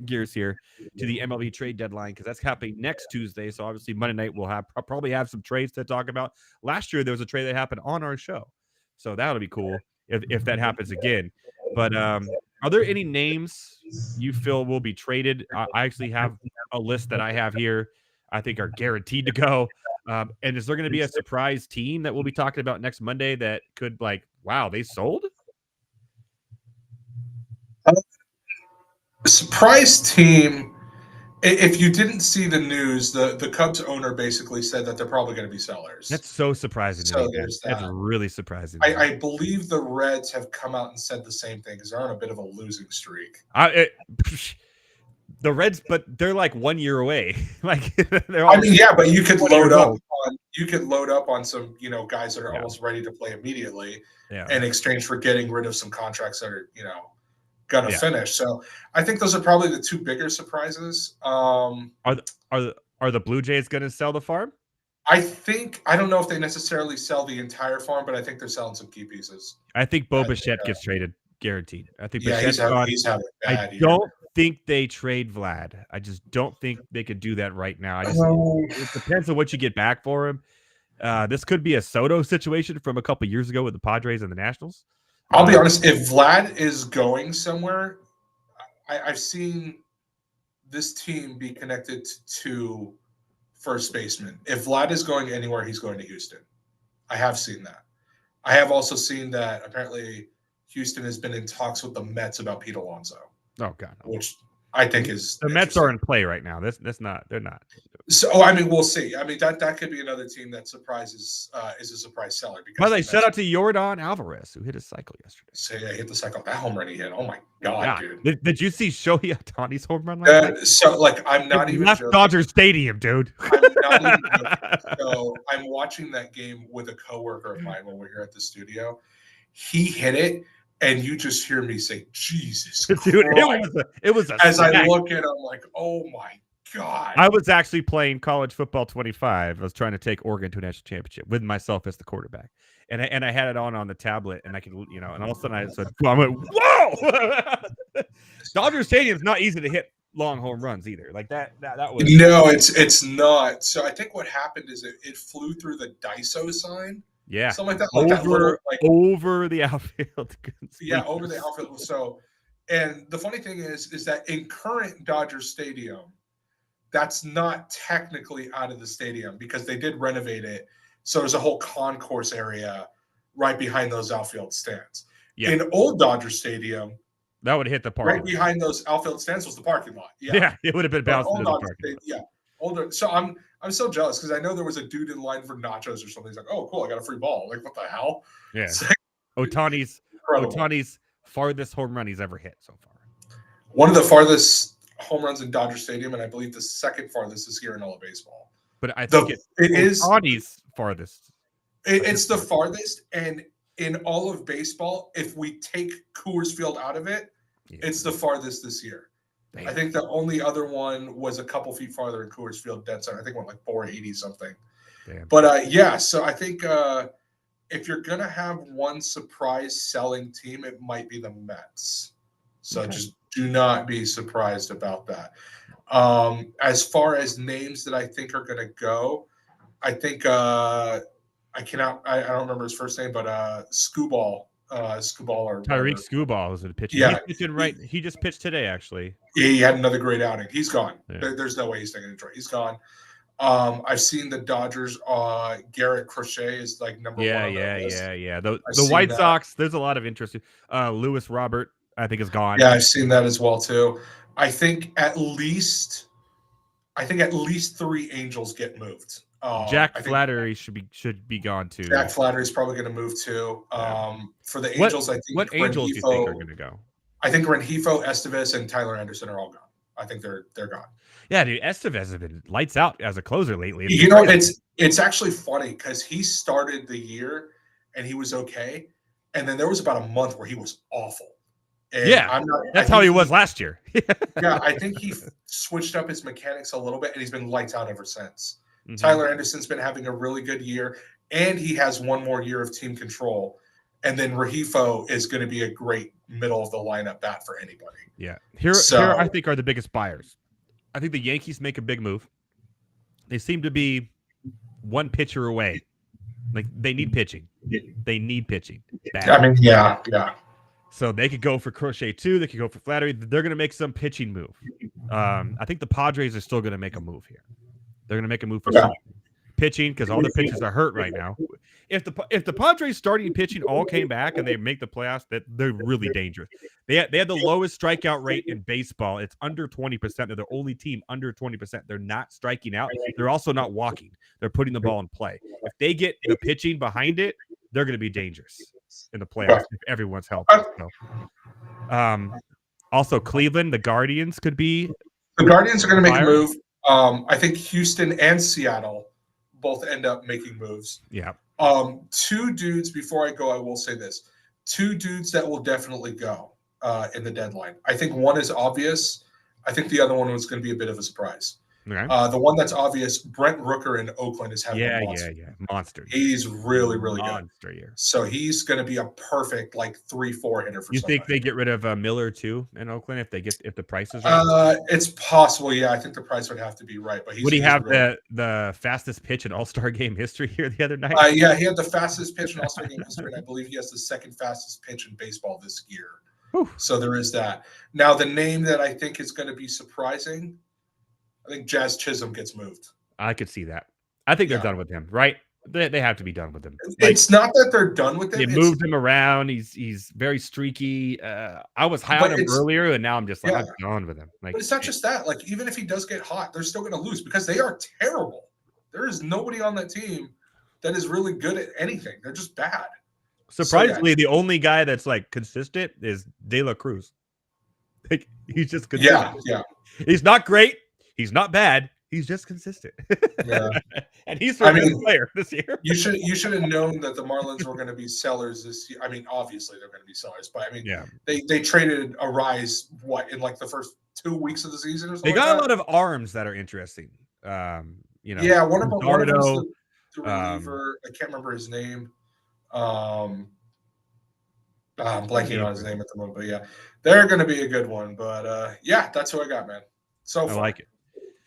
gears here to the MLB trade deadline because that's happening next Tuesday. So obviously Monday night we'll probably have some trades to talk about. Last year there was a trade that happened on our show, so that'll be cool if that happens again. But are there any names you feel will be traded? I actually have a list that I have here. I think are guaranteed to go. And is there going to be a surprise team that we'll be talking about next Monday that could wow, they sold? Surprise team. If you didn't see the news, the Cubs owner basically said that they're probably going to be sellers. That's so surprising to me. That's really surprising. I believe the Reds have come out and said the same thing because they're on a bit of a losing streak. The Reds, but they're 1 year away. They're all but you could load up on some guys that are almost ready to play immediately in exchange for getting rid of some contracts that are gonna finish. So I think those are probably the two bigger surprises. Are the Blue Jays gonna sell the farm? I don't know if they necessarily sell the entire farm, but I think they're selling some key pieces. I think Bo Bichette gets traded, guaranteed. I think he's having a bad year. Don't think they trade Vlad. I just don't think they could do that right now. It depends on what you get back for him. This could be a Soto situation from a couple years ago with the Padres and the Nationals. I'll be honest, if Vlad is going somewhere, I've seen this team be connected to first baseman. If Vlad is going anywhere, he's going to Houston. I have seen that. I have also seen that apparently Houston has been in talks with the Mets about Pete Alonso. Oh God, no. Which I think is the Mets are in play right now. That's not. They're not. So I mean, we'll see. I mean, that could be another team that surprises is a surprise seller. By the way, shout out to Yordan Alvarez who hit his cycle yesterday. So yeah, hit the cycle. That home run he hit. Oh my God, dude! Did you see Shohei Ohtani's home run last night? So I'm not even left Dodger Stadium, dude. I'm not even joking. So I'm watching that game with a coworker of mine when we're here at the studio. He hit it. And you just hear me say, Jesus Christ. Dude, it was a as snack. I look at it, I'm like, oh my God. I was actually playing college football 25. I was trying to take Oregon to a national championship with myself as the quarterback. And I had it on the tablet and I could, and all of a sudden I said, I went, whoa! Dodger Stadium's not easy to hit long home runs either. That was. No, it's not. So I think what happened is it flew through the Daiso sign. Yeah, something like that. Over the outfield. Yeah, over the outfield. So, and the funny thing is that in current Dodger Stadium, that's not technically out of the stadium because they did renovate it. So there's a whole concourse area right behind those outfield stands. Yeah. In old Dodger Stadium, that would hit the parking right behind those outfield stands was the parking lot. Yeah, it would have been bounced into the parking lot. Yeah, older. So I'm so jealous because I know there was a dude in line for nachos or something. He's like, "Oh, cool! I got a free ball." Like, what the hell? Yeah. Ohtani's farthest home run he's ever hit so far. One of the farthest home runs in Dodger Stadium, and I believe the second farthest is here in all of baseball. But I think it is Ohtani's farthest. It's the farthest, and in all of baseball, if we take Coors Field out of it, it's the farthest this year. Damn. I think the only other one was a couple feet farther in Coors Field, dead center. I think it went 480 something. Damn. But so I think if you're gonna have one surprise selling team, it might be the Mets. So just do not be surprised about that. As far as names that I think are gonna go, I think I don't remember his first name, but Skubal. Or Tyreek Skubal is a pitcher. Yeah, he just pitched today, actually. He had another great outing. He's gone. Yeah. There's no way he's taking Detroit. He's gone. I've seen the Dodgers. Garrett Crochet is like number one on their list. Yeah. I've The seen White that. Sox, there's a lot of interest. Lewis Robert, I think, is gone. Yeah, I've seen that as well too. I think at least 3 Angels get moved. Jack I think Flattery should be gone too. Jack Flattery is probably going to move too. Yeah. For the Angels, I think what Angels do you think are going to go? I think Rengifo, Estevez, and Tyler Anderson are all gone. I think they're gone. Yeah, dude, Estevez has been lights out as a closer lately. You know, it's actually funny because he started the year and he was okay, and then there was about a month where he was awful. And yeah, that's how he was last year. Yeah, I think he switched up his mechanics a little bit, and he's been lights out ever since. Mm-hmm. Tyler Anderson's been having a really good year, and he has one more year of team control. And then Rengifo is going to be a great middle of the lineup bat for anybody. Yeah, here I think are the biggest buyers. I think the Yankees make a big move. They seem to be one pitcher away. Like they need pitching. They need pitching. Bad. I mean, yeah. So they could go for Crochet too. They could go for Flattery. They're going to make some pitching move. I think the Padres are still going to make a move here. They're going to make a move for some pitching because all the pitchers are hurt right now. If the Padres starting pitching all came back and they make the playoffs, that they're really dangerous. They had the lowest strikeout rate in baseball. It's under 20%. They're the only team under 20%. They're not striking out. They're also not walking. They're putting the ball in play. If they get the pitching behind it, they're going to be dangerous in the playoffs if everyone's healthy. So, also Cleveland, the Guardians could be. The Guardians are going to make a move. I think Houston and Seattle both end up making moves. Yeah. 2 dudes, before I go, I will say this. 2 dudes that will definitely go in the deadline. I think one is obvious. I think the other one was going to be a bit of a surprise. Okay. The one that's obvious, Brent Rooker in Oakland is having a monster. Monster. He's really, really monster good. Year. So he's going to be a perfect 3-4 hitter for. You think they get rid of Miller too in Oakland if the price is right? It's possible. Yeah, I think the price would have to be right. But would he have the fastest pitch in All-Star game history here the other night? Yeah, he had the fastest pitch in All-Star game history, and I believe he has the 2nd fastest pitch in baseball this year. Whew. So there is that. Now the name that I think is going to be surprising, I think Jazz Chisholm gets moved. I could see that. I think they're done with him, right? They have to be done with him. It's not that they're done with him. They moved him around. He's very streaky. I was high on him earlier, and now I'm just I'm done with him. But it's not just that. Even if he does get hot, they're still going to lose because they are terrible. There is nobody on that team that is really good at anything. They're just bad. Surprisingly, the only guy that's consistent is De La Cruz. He's just consistent. Yeah. He's not great. He's not bad. He's just consistent. Yeah. And he's the best player this year. You should have known that the Marlins were going to be sellers this year. I mean, obviously they're going to be sellers, but they traded a rise in the first 2 weeks of the season or something. They got a lot of arms that are interesting. One of them the reliever. I can't remember his name. I'm blanking on his name at the moment, but they're going to be a good one. But that's who I got, man. So I like it.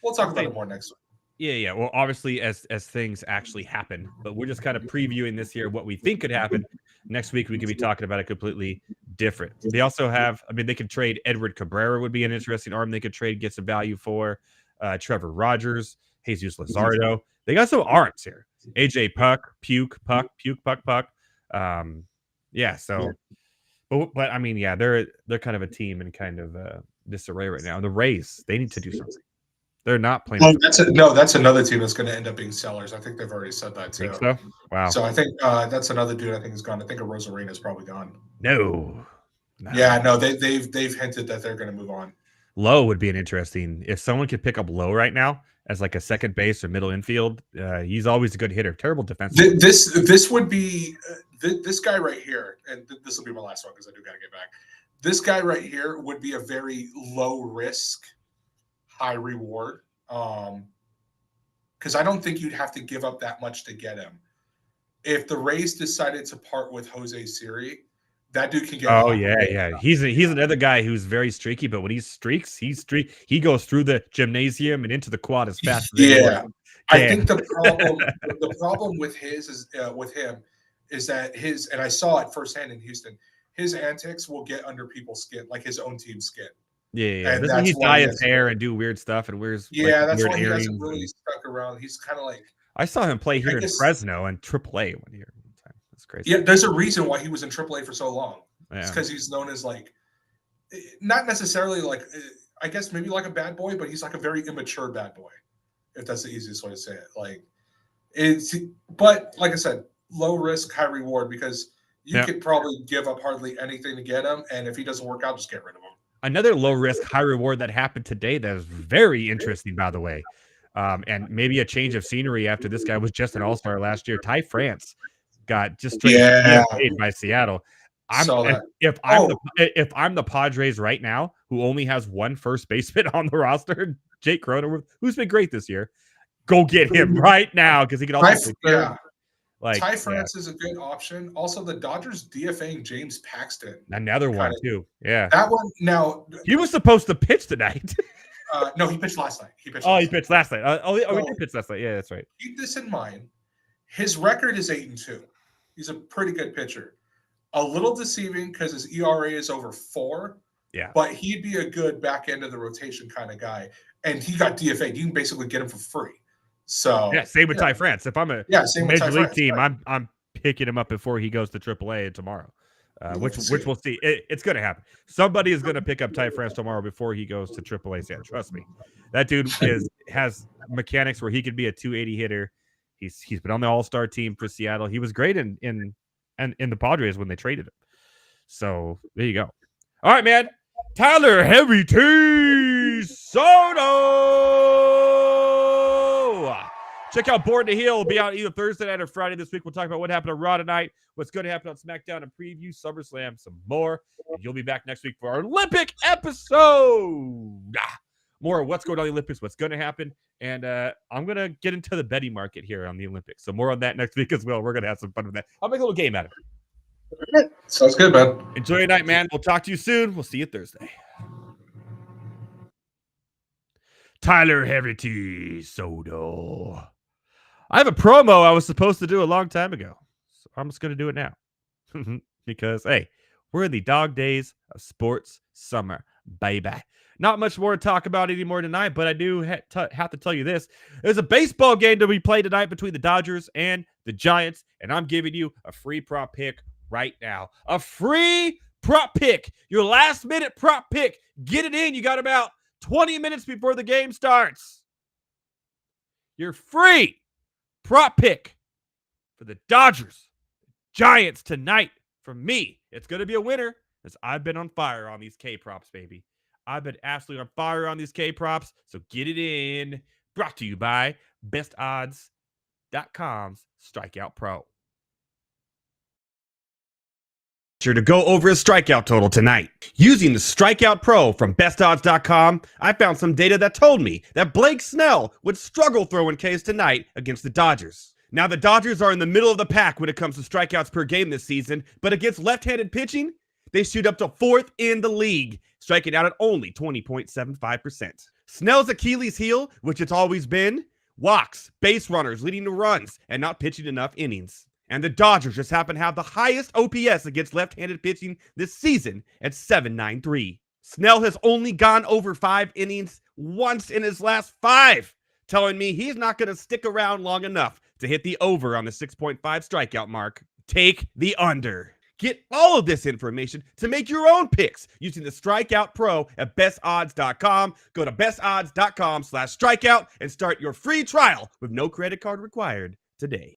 We'll talk about it more next week. Yeah. Well, obviously, as things actually happen, but we're just kind of previewing this year what we think could happen. Next week, we could be talking about it completely different. They also have, they could trade Edward Cabrera would be an interesting arm. They could trade, get some value for Trevor Rogers, Jesus Luzardo. They got some arms here. AJ Puck. So, but they're kind of a team in kind of disarray right now. And the Rays, they need to do something. They're not playing. That's another team that's going to end up being sellers. I think they've already said that too. Think so? Wow. So I think that's another dude I think is gone. I think Rosarina is probably gone. No. Yeah, no, they've hinted that they're going to move on. Lowe would be an interesting if someone could pick up Lowe right now as a second base or middle infield. He's always a good hitter. Terrible defensive. This would be this guy right here, and this will be my last one because I do got to get back. This guy right here would be a very low risk, high reward. Because I don't think you'd have to give up that much to get him. If the Rays decided to part with Jose Siri, that dude can get. Oh yeah. He's another guy who's very streaky, but when he streaks, he goes through the gymnasium and into the quad as fast as anyone. I think the problem with him is that and I saw it firsthand in Houston. His antics will get under people's skin, like his own team's skin. Yeah. Doesn't he dye his hair and do weird stuff and wears? That's weird why he earrings hasn't really stuck around. He's kind of like I saw him play here in guess- Fresno and AAA one year. That's crazy. yeah. There's a reason why he was in AAA for so long. It's Yeah. because he's known as like not necessarily like I guess maybe like a bad boy, but he's like a very immature bad boy, if that's the easiest way to say it. Like it's, but like I said, low risk, high reward because you could probably give up hardly anything to get him, and if he doesn't work out, just get rid of him. Another low risk, high reward that happened today that is very interesting, by the way. And maybe a change of scenery after this guy was just an all-star last year. Ty France got just straight paid by Seattle. If I'm the Padres right now, who only has one first baseman on the roster, Jake Cronenworth, who's been great this year, go get him right now because he can also Ty France is a good option. Also, the Dodgers DFAing James Paxton. Another one too. Yeah, that one. Now he was supposed to pitch tonight. No, he pitched last night. He pitched last night. He did pitch last night. Yeah, that's right. Keep this in mind. His record is 8-2. He's a pretty good pitcher. A little deceiving because his ERA is over 4. Yeah, but he'd be a good back end of the rotation kind of guy. And he got DFA'd. You can basically get him for free. So yeah, same with Ty France. If I'm a major league team, right. I'm picking him up before he goes to AAA tomorrow. Which we'll see. It's going to happen. Somebody is going to pick up Ty France tomorrow before he goes to AAA. Yeah, trust me. That dude has mechanics where he could be a 280 hitter. He's been on the All-Star team for Seattle. He was great in the Padres when they traded him. So there you go. All right, man. Tyler Heavy T Soto. Check out Born to Heal. It'll be out either Thursday night or Friday this week. We'll talk about what happened on Raw tonight, what's going to happen on SmackDown, and preview SummerSlam, some more. And you'll be back next week for our Olympic episode. More of what's going on in the Olympics, what's going to happen. And I'm going to get into the betting market here on the Olympics. So more on that next week as well. We're going to have some fun with that. I'll make a little game out of it. Sounds good, man. Enjoy your night, man. We'll talk to you soon. We'll see you Thursday. Tyler Heavy T Soto. I have a promo I was supposed to do a long time ago. So I'm just going to do it now. Because, hey, we're in the dog days of sports summer, baby. Not much more to talk about anymore tonight, but I do have to tell you this. There's a baseball game to be played tonight between the Dodgers and the Giants, and I'm giving you a free prop pick right now. A free prop pick. Your last-minute prop pick. Get it in. You got about 20 minutes before the game starts. Your free prop pick for the Dodgers, Giants tonight from me. It's going to be a winner because I've been on fire on these K-props, baby. I've been absolutely on fire on these K-props, so get it in. Brought to you by bestodds.com's Strikeout Pro. Sure to go over his strikeout total tonight. Using the Strikeout Pro from bestodds.com, I found some data that told me that Blake Snell would struggle throwing Ks tonight against the Dodgers. Now, the Dodgers are in the middle of the pack when it comes to strikeouts per game this season, but against left-handed pitching, they shoot up to 4th in the league, striking out at only 20.75%. Snell's Achilles heel, which it's always been, walks, base runners leading to runs, and not pitching enough innings. And the Dodgers just happen to have the highest OPS against left-handed pitching this season at .793. Snell has only gone over 5 innings once in his last 5, telling me he's not going to stick around long enough to hit the over on the 6.5 strikeout mark. Take the under. Get all of this information to make your own picks using the Strikeout Pro at bestodds.com. Go to bestodds.com/strikeout and start your free trial with no credit card required today.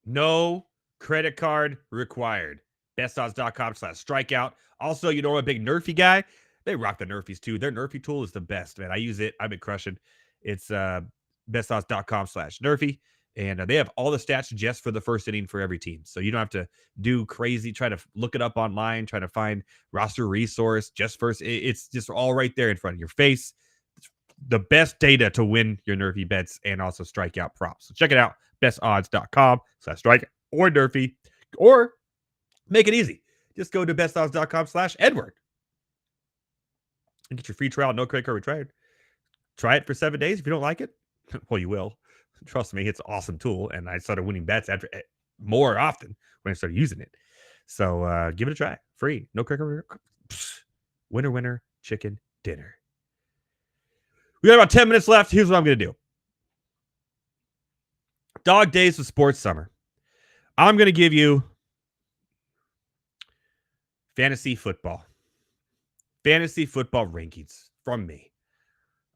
No credit card required. bestodds.com/strikeout. Also, you know, I'm a big Nerfy guy. They rock the Nerfies too. Their Nerfy tool is the best, man. I use it. I've been crushing. It's bestodds.com/Nerfy. And they have all the stats just for the first inning for every team. So you don't have to do crazy, try to look it up online, try to find roster resource just first. It's just all right there in front of your face. The best data to win your Nerfy bets and also strikeout props. So check it out. bestodds.com/strike or Nerfy, or make it easy. Just go to bestodds.com/Edward and get your free trial. No credit card required. Try it for 7 days. If you don't like it, well, you will. Trust me, it's an awesome tool, and I started winning bets after more often when I started using it. So give it a try. Free. No credit card. Winner, winner, chicken dinner. We got about 10 minutes left. Here's what I'm going to do. Dog days of sports summer. I'm going to give you fantasy football rankings from me.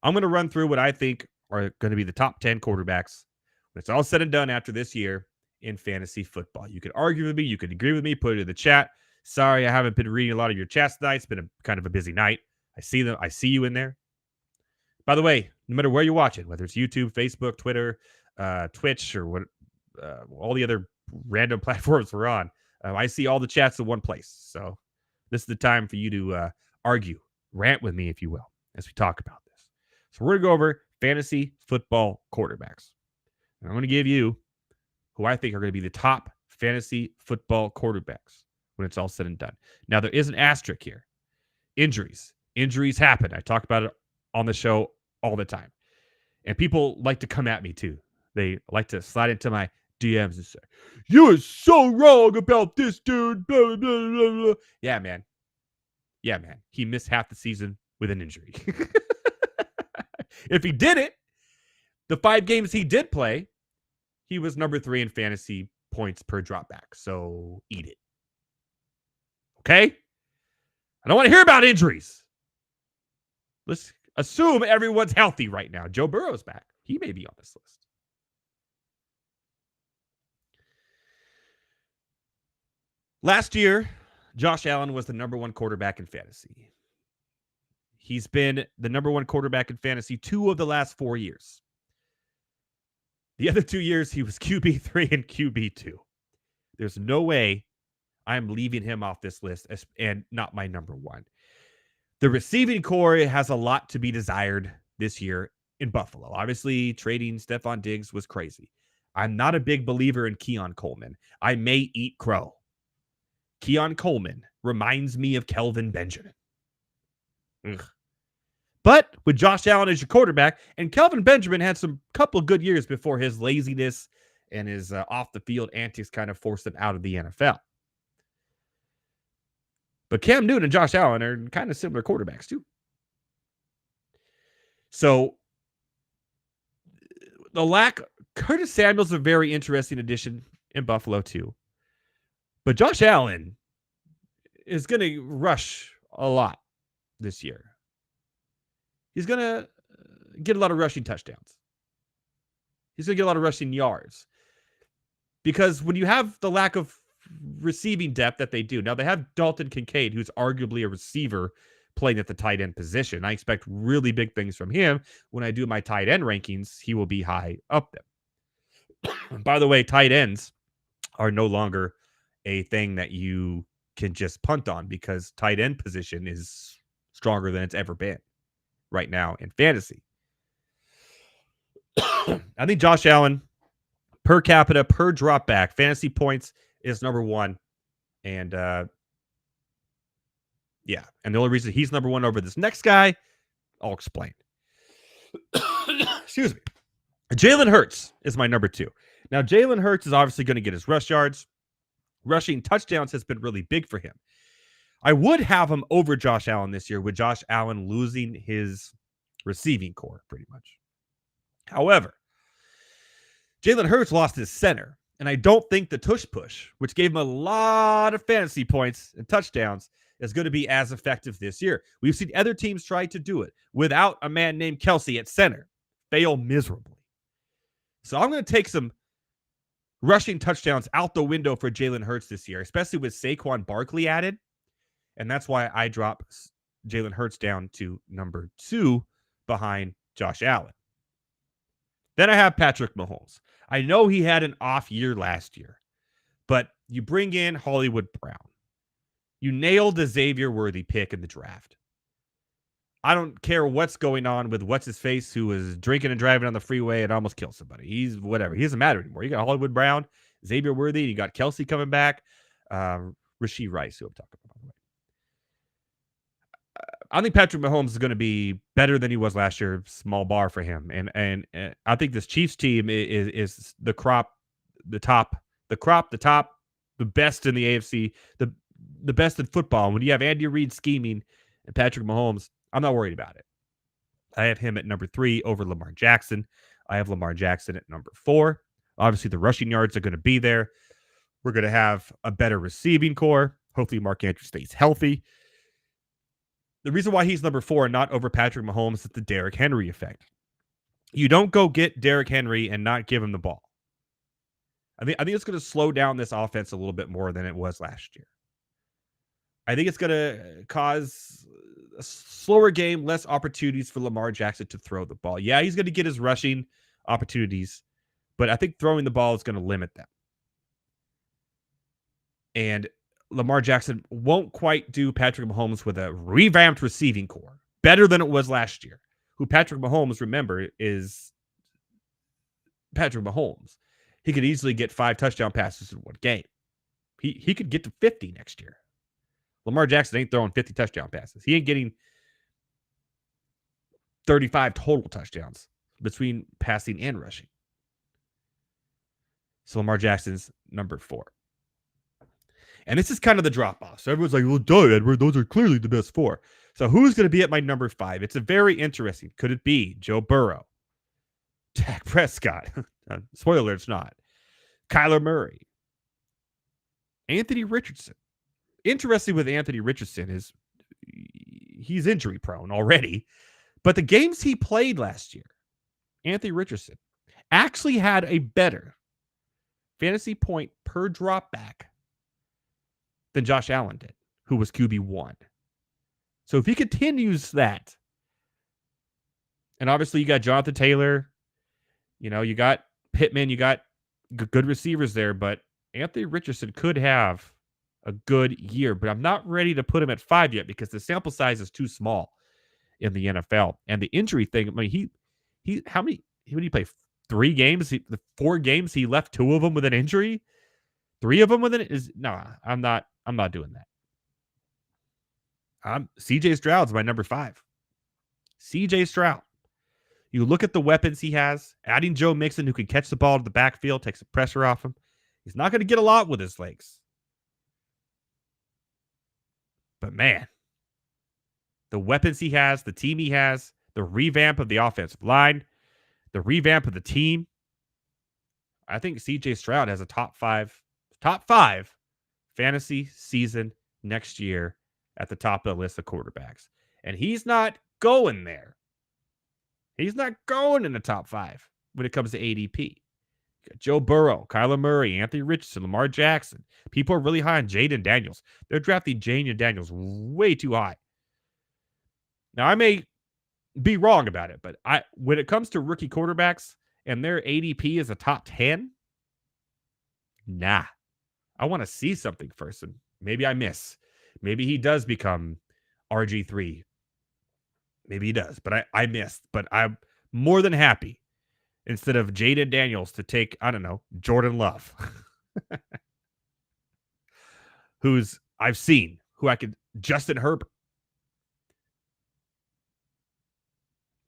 I'm going to run through what I think are going to be the top 10 quarterbacks when it's all said and done after this year in fantasy football. You could argue with me. You could agree with me. Put it in the chat. Sorry, I haven't been reading a lot of your chats tonight. It's been kind of a busy night. I see them. I see you in there. By the way, no matter where you're watching, whether it's YouTube, Facebook, Twitter, Twitch, or what, all the other random platforms we're on, I see all the chats in one place. So this is the time for you to argue, rant with me, if you will, as we talk about this. So we're going to go over fantasy football quarterbacks. And I'm going to give you who I think are going to be the top fantasy football quarterbacks when it's all said and done. Now, there is an asterisk here. Injuries. Injuries happen. I talk about it on the show all the time. And people like to come at me too. They like to slide into my DMs and say, "You are so wrong about this dude." Blah, blah, blah, blah. Yeah, man. He missed half the season with an injury. If he did it, the 5 games he did play, he was number 3 in fantasy points per dropback. So eat it. Okay? I don't want to hear about injuries. Let's assume everyone's healthy right now. Joe Burrow's back. He may be on this list. Last year, Josh Allen was the number 1 quarterback in fantasy. He's been the number 1 quarterback in fantasy 2 of the last 4 years. The other 2 years, he was QB3 and QB2. There's no way I'm leaving him off this list and not my number 1. The receiving core has a lot to be desired this year in Buffalo. Obviously, trading Stephon Diggs was crazy. I'm not a big believer in Keon Coleman. I may eat crow. Keon Coleman reminds me of Kelvin Benjamin. Ugh. But with Josh Allen as your quarterback, and Kelvin Benjamin had some couple good years before his laziness and his off-the-field antics kind of forced him out of the NFL. But Cam Newton and Josh Allen are kind of similar quarterbacks too. So Curtis Samuel's a very interesting addition in Buffalo too. But Josh Allen is going to rush a lot this year. He's going to get a lot of rushing touchdowns. He's going to get a lot of rushing yards. Because when you have the lack of receiving depth that they do, now they have Dalton Kincaid, who's arguably a receiver playing at the tight end position. I expect really big things from him. When I do my tight end rankings, he will be high up there. By the way, tight ends are no longer a thing that you can just punt on because tight end position is stronger than it's ever been right now in fantasy. I think Josh Allen, per capita, per drop back, fantasy points is number 1. And yeah, and the only reason he's number 1 over this next guy, I'll explain. Excuse me. Jalen Hurts is my number 2. Now, Jalen Hurts is obviously going to get his rush yards. Rushing touchdowns has been really big for him. I would have him over Josh Allen this year with Josh Allen losing his receiving core pretty much. However, Jalen Hurts lost his center, and I don't think the tush push, which gave him a lot of fantasy points and touchdowns, is going to be as effective this year. We've seen other teams try to do it without a man named Kelsey at center, fail miserably. So I'm going to take some rushing touchdowns out the window for Jalen Hurts this year, especially with Saquon Barkley added. And that's why I drop Jalen Hurts down to number 2 behind Josh Allen. Then I have Patrick Mahomes. I know he had an off year last year, but you bring in Hollywood Brown. You nailed the Xavier Worthy pick in the draft. I don't care what's going on with what's-his-face who was drinking and driving on the freeway and almost killed somebody. He's whatever. He doesn't matter anymore. You got Hollywood Brown, Xavier Worthy, and you got Kelsey coming back, Rashee Rice, who I'm talking about. I think Patrick Mahomes is going to be better than he was last year. Small bar for him. And I think this Chiefs team is the top, the best in the AFC, the best in football. And when you have Andy Reid scheming and Patrick Mahomes, I'm not worried about it. I have him at number 3 over Lamar Jackson. I have Lamar Jackson at number 4. Obviously, the rushing yards are going to be there. We're going to have a better receiving core. Hopefully, Mark Andrews stays healthy. The reason why he's number 4 and not over Patrick Mahomes is the Derrick Henry effect. You don't go get Derrick Henry and not give him the ball. I think it's going to slow down this offense a little bit more than it was last year. I think it's going to cause a slower game, less opportunities for Lamar Jackson to throw the ball. Yeah, he's going to get his rushing opportunities, but I think throwing the ball is going to limit them. And Lamar Jackson won't quite do Patrick Mahomes with a revamped receiving core, better than it was last year. Who Patrick Mahomes, remember, is Patrick Mahomes. He could easily get 5 touchdown passes in one game. He could get to 50 next year. Lamar Jackson ain't throwing 50 touchdown passes. He ain't getting 35 total touchdowns between passing and rushing. So Lamar Jackson's number 4. And this is kind of the drop-off. So everyone's like, well, duh, Edward, those are clearly the best 4. So who's going to be at my number 5? It's a very interesting. Could it be Joe Burrow? Dak Prescott? Spoiler, it's not. Kyler Murray? Anthony Richardson? Interesting with Anthony Richardson is he's injury prone already. But the games he played last year, Anthony Richardson actually had a better fantasy point per drop back than Josh Allen did, who was QB1. So if he continues that, and obviously you got Jonathan Taylor, you got Pittman, you got good receivers there, but Anthony Richardson could have a good year, but I'm not ready to put him at 5 yet because the sample size is too small in the NFL. And the injury thing, I mean, he when did he play? 3 games? The 4 games, he left 2 of them with an injury? 3 of them with it is I'm not doing that. CJ Stroud's my number 5. CJ Stroud. You look at the weapons he has, adding Joe Mixon, who can catch the ball to the backfield, takes the pressure off him. He's not going to get a lot with his legs. But man, the weapons he has, the team he has, the revamp of the offensive line, the revamp of the team. I think CJ Stroud has a top five fantasy season next year at the top of the list of quarterbacks. And he's not going there. He's not going in the top 5 when it comes to ADP. You got Joe Burrow, Kyler Murray, Anthony Richardson, Lamar Jackson. People are really high on Jaden Daniels. They're drafting Jaden Daniels way too high. Now, I may be wrong about it, but when it comes to rookie quarterbacks and their ADP is a top 10, nah. I want to see something first, and maybe I miss. Maybe he does become RG3. Maybe he does, but I missed. But I'm more than happy instead of Jaden Daniels to take, I don't know, Jordan Love, who's I've seen, Justin Herbert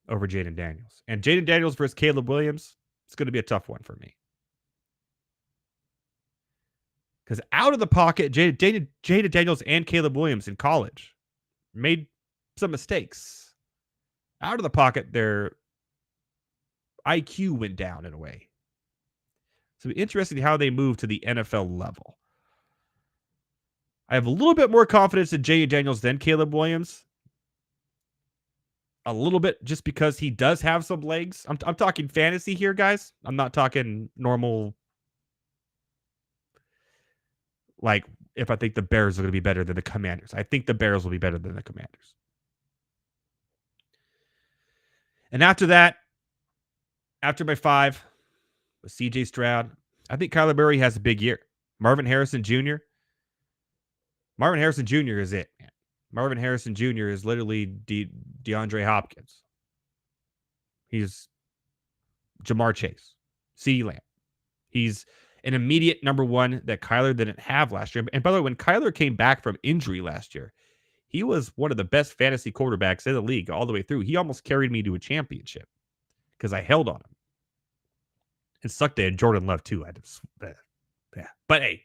over Jaden Daniels. And Jaden Daniels versus Caleb Williams, it's going to be a tough one for me. Because out of the pocket, Jaden Daniels and Caleb Williams in college made some mistakes. Out of the pocket, their IQ went down in a way. So it'll be interesting how they move to the NFL level. I have a little bit more confidence in Jaden Daniels than Caleb Williams. A little bit just because he does have some legs. I'm talking fantasy here, guys. I'm not talking normal. Like, if I think the Bears are going to be better than the Commanders. I think the Bears will be better than the Commanders. And after that, after my 5, with CJ Stroud, I think Kyler Murray has a big year. Marvin Harrison Jr. is it, man. Marvin Harrison Jr. is literally DeAndre Hopkins. He's Jamar Chase, CeeDee Lamb. He's an immediate number 1 that Kyler didn't have last year. And by the way, when Kyler came back from injury last year, he was one of the best fantasy quarterbacks in the league all the way through. He almost carried me to a championship because I held on him. It sucked they had Jordan Love too. But hey,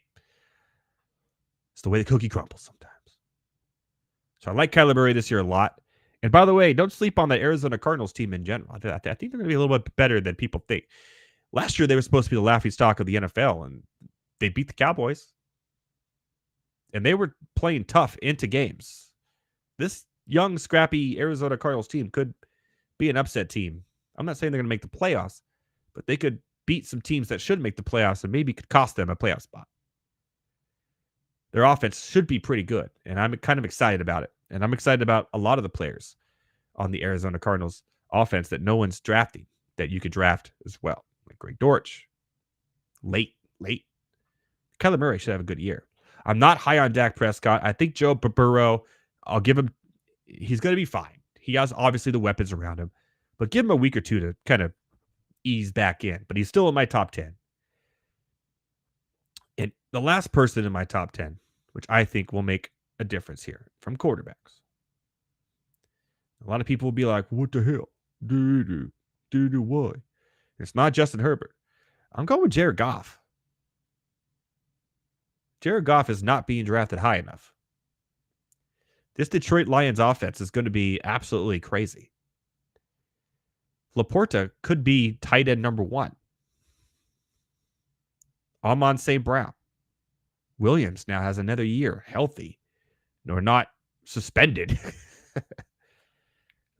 it's the way the cookie crumbles sometimes. So I like Kyler Murray this year a lot. And by the way, don't sleep on the Arizona Cardinals team in general. I think they're going to be a little bit better than people think. Last year, they were supposed to be the laughingstock of the NFL, and they beat the Cowboys. And they were playing tough into games. This young, scrappy Arizona Cardinals team could be an upset team. I'm not saying they're going to make the playoffs, but they could beat some teams that should make the playoffs and maybe could cost them a playoff spot. Their offense should be pretty good, and I'm kind of excited about it. And I'm excited about a lot of the players on the Arizona Cardinals offense that no one's drafting that you could draft as well. Like Greg Dortch. Late. Kyler Murray should have a good year. I'm not high on Dak Prescott. I think Joe Burrow, I'll give him, he's going to be fine. He has obviously the weapons around him, but give him a week or two to kind of ease back in. But he's still in my top 10. And the last person in my top 10, which I think will make a difference here from quarterbacks. A lot of people will be like, what the hell? What? It's not Justin Herbert. I'm going with Jared Goff. Jared Goff is not being drafted high enough. This Detroit Lions offense is going to be absolutely crazy. Laporta could be tight end number 1. Amon St. Brown. Williams now has another year healthy. Or not suspended.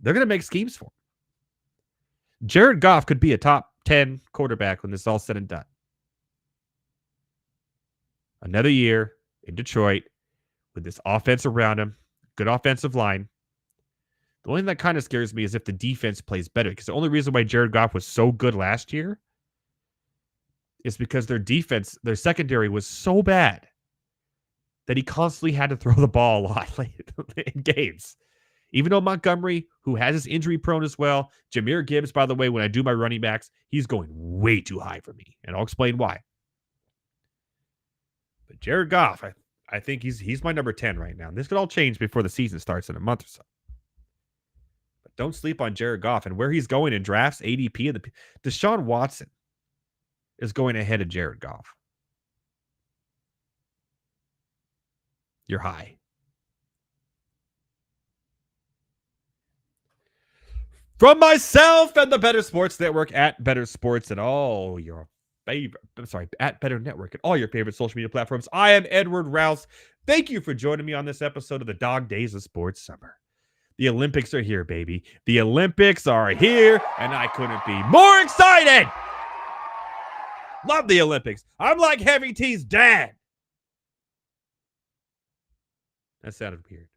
They're going to make schemes for him. Jared Goff could be a top 10 quarterback when this is all said and done. Another year in Detroit with this offense around him, good offensive line. The only thing that kind of scares me is if the defense plays better, because the only reason why Jared Goff was so good last year is because their defense, their secondary was so bad that he constantly had to throw the ball a lot late in games. Even though Montgomery, who has his injury prone as well, Jahmyr Gibbs, by the way, when I do my running backs, he's going way too high for me, and I'll explain why. But Jared Goff, I think he's my number 10 right now. And this could all change before the season starts in a month or so. But don't sleep on Jared Goff and where he's going in drafts, ADP, and Deshaun Watson is going ahead of Jared Goff. You're high. From myself and the Better Sports Network at Better Sports and all your at Better Network and all your favorite social media platforms. I am Edward Rouse. Thank you for joining me on this episode of the Dog Days of Sports Summer. The Olympics are here, baby. The Olympics are here, and I couldn't be more excited. Love the Olympics. I'm like Heavy T's dad. That sounded weird.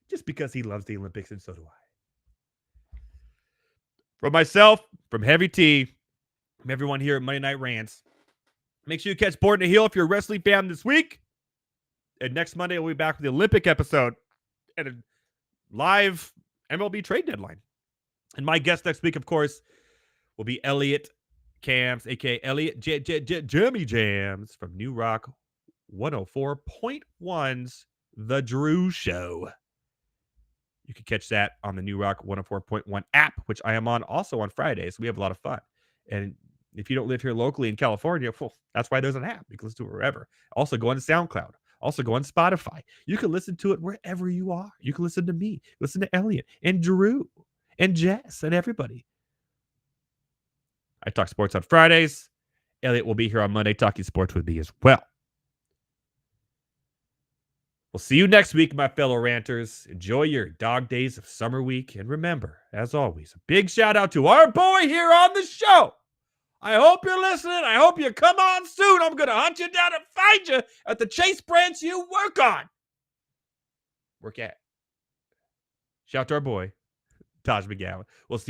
Just because he loves the Olympics, and so do I. From myself, from Heavy T, from everyone here at Monday Night Rants, make sure you catch Board in the Heel if you're a wrestling fan this week. And next Monday, we'll be back with the Olympic episode and a live MLB trade deadline. And my guest next week, of course, will be Elliot Cams, a.k.a. Elliot Jimmy Jams from New Rock 104.1's The Drew Show. You can catch that on the New Rock 104.1 app, which I am on also on Fridays. We have a lot of fun. And if you don't live here locally in California, well, that's why there's an app. You can listen to it wherever. Also go on SoundCloud. Also go on Spotify. You can listen to it wherever you are. You can listen to me, listen to Elliot and Drew and Jess and everybody. I talk sports on Fridays. Elliot will be here on Monday talking sports with me as well. We'll see you next week, my fellow ranters. Enjoy your dog days of summer week. And remember, as always, a big shout out to our boy here on the show. I hope you're listening. I hope you come on soon. I'm going to hunt you down and find you at the Chase branch you work on. Work at. Shout out to our boy, Taj McGowan. We'll see you.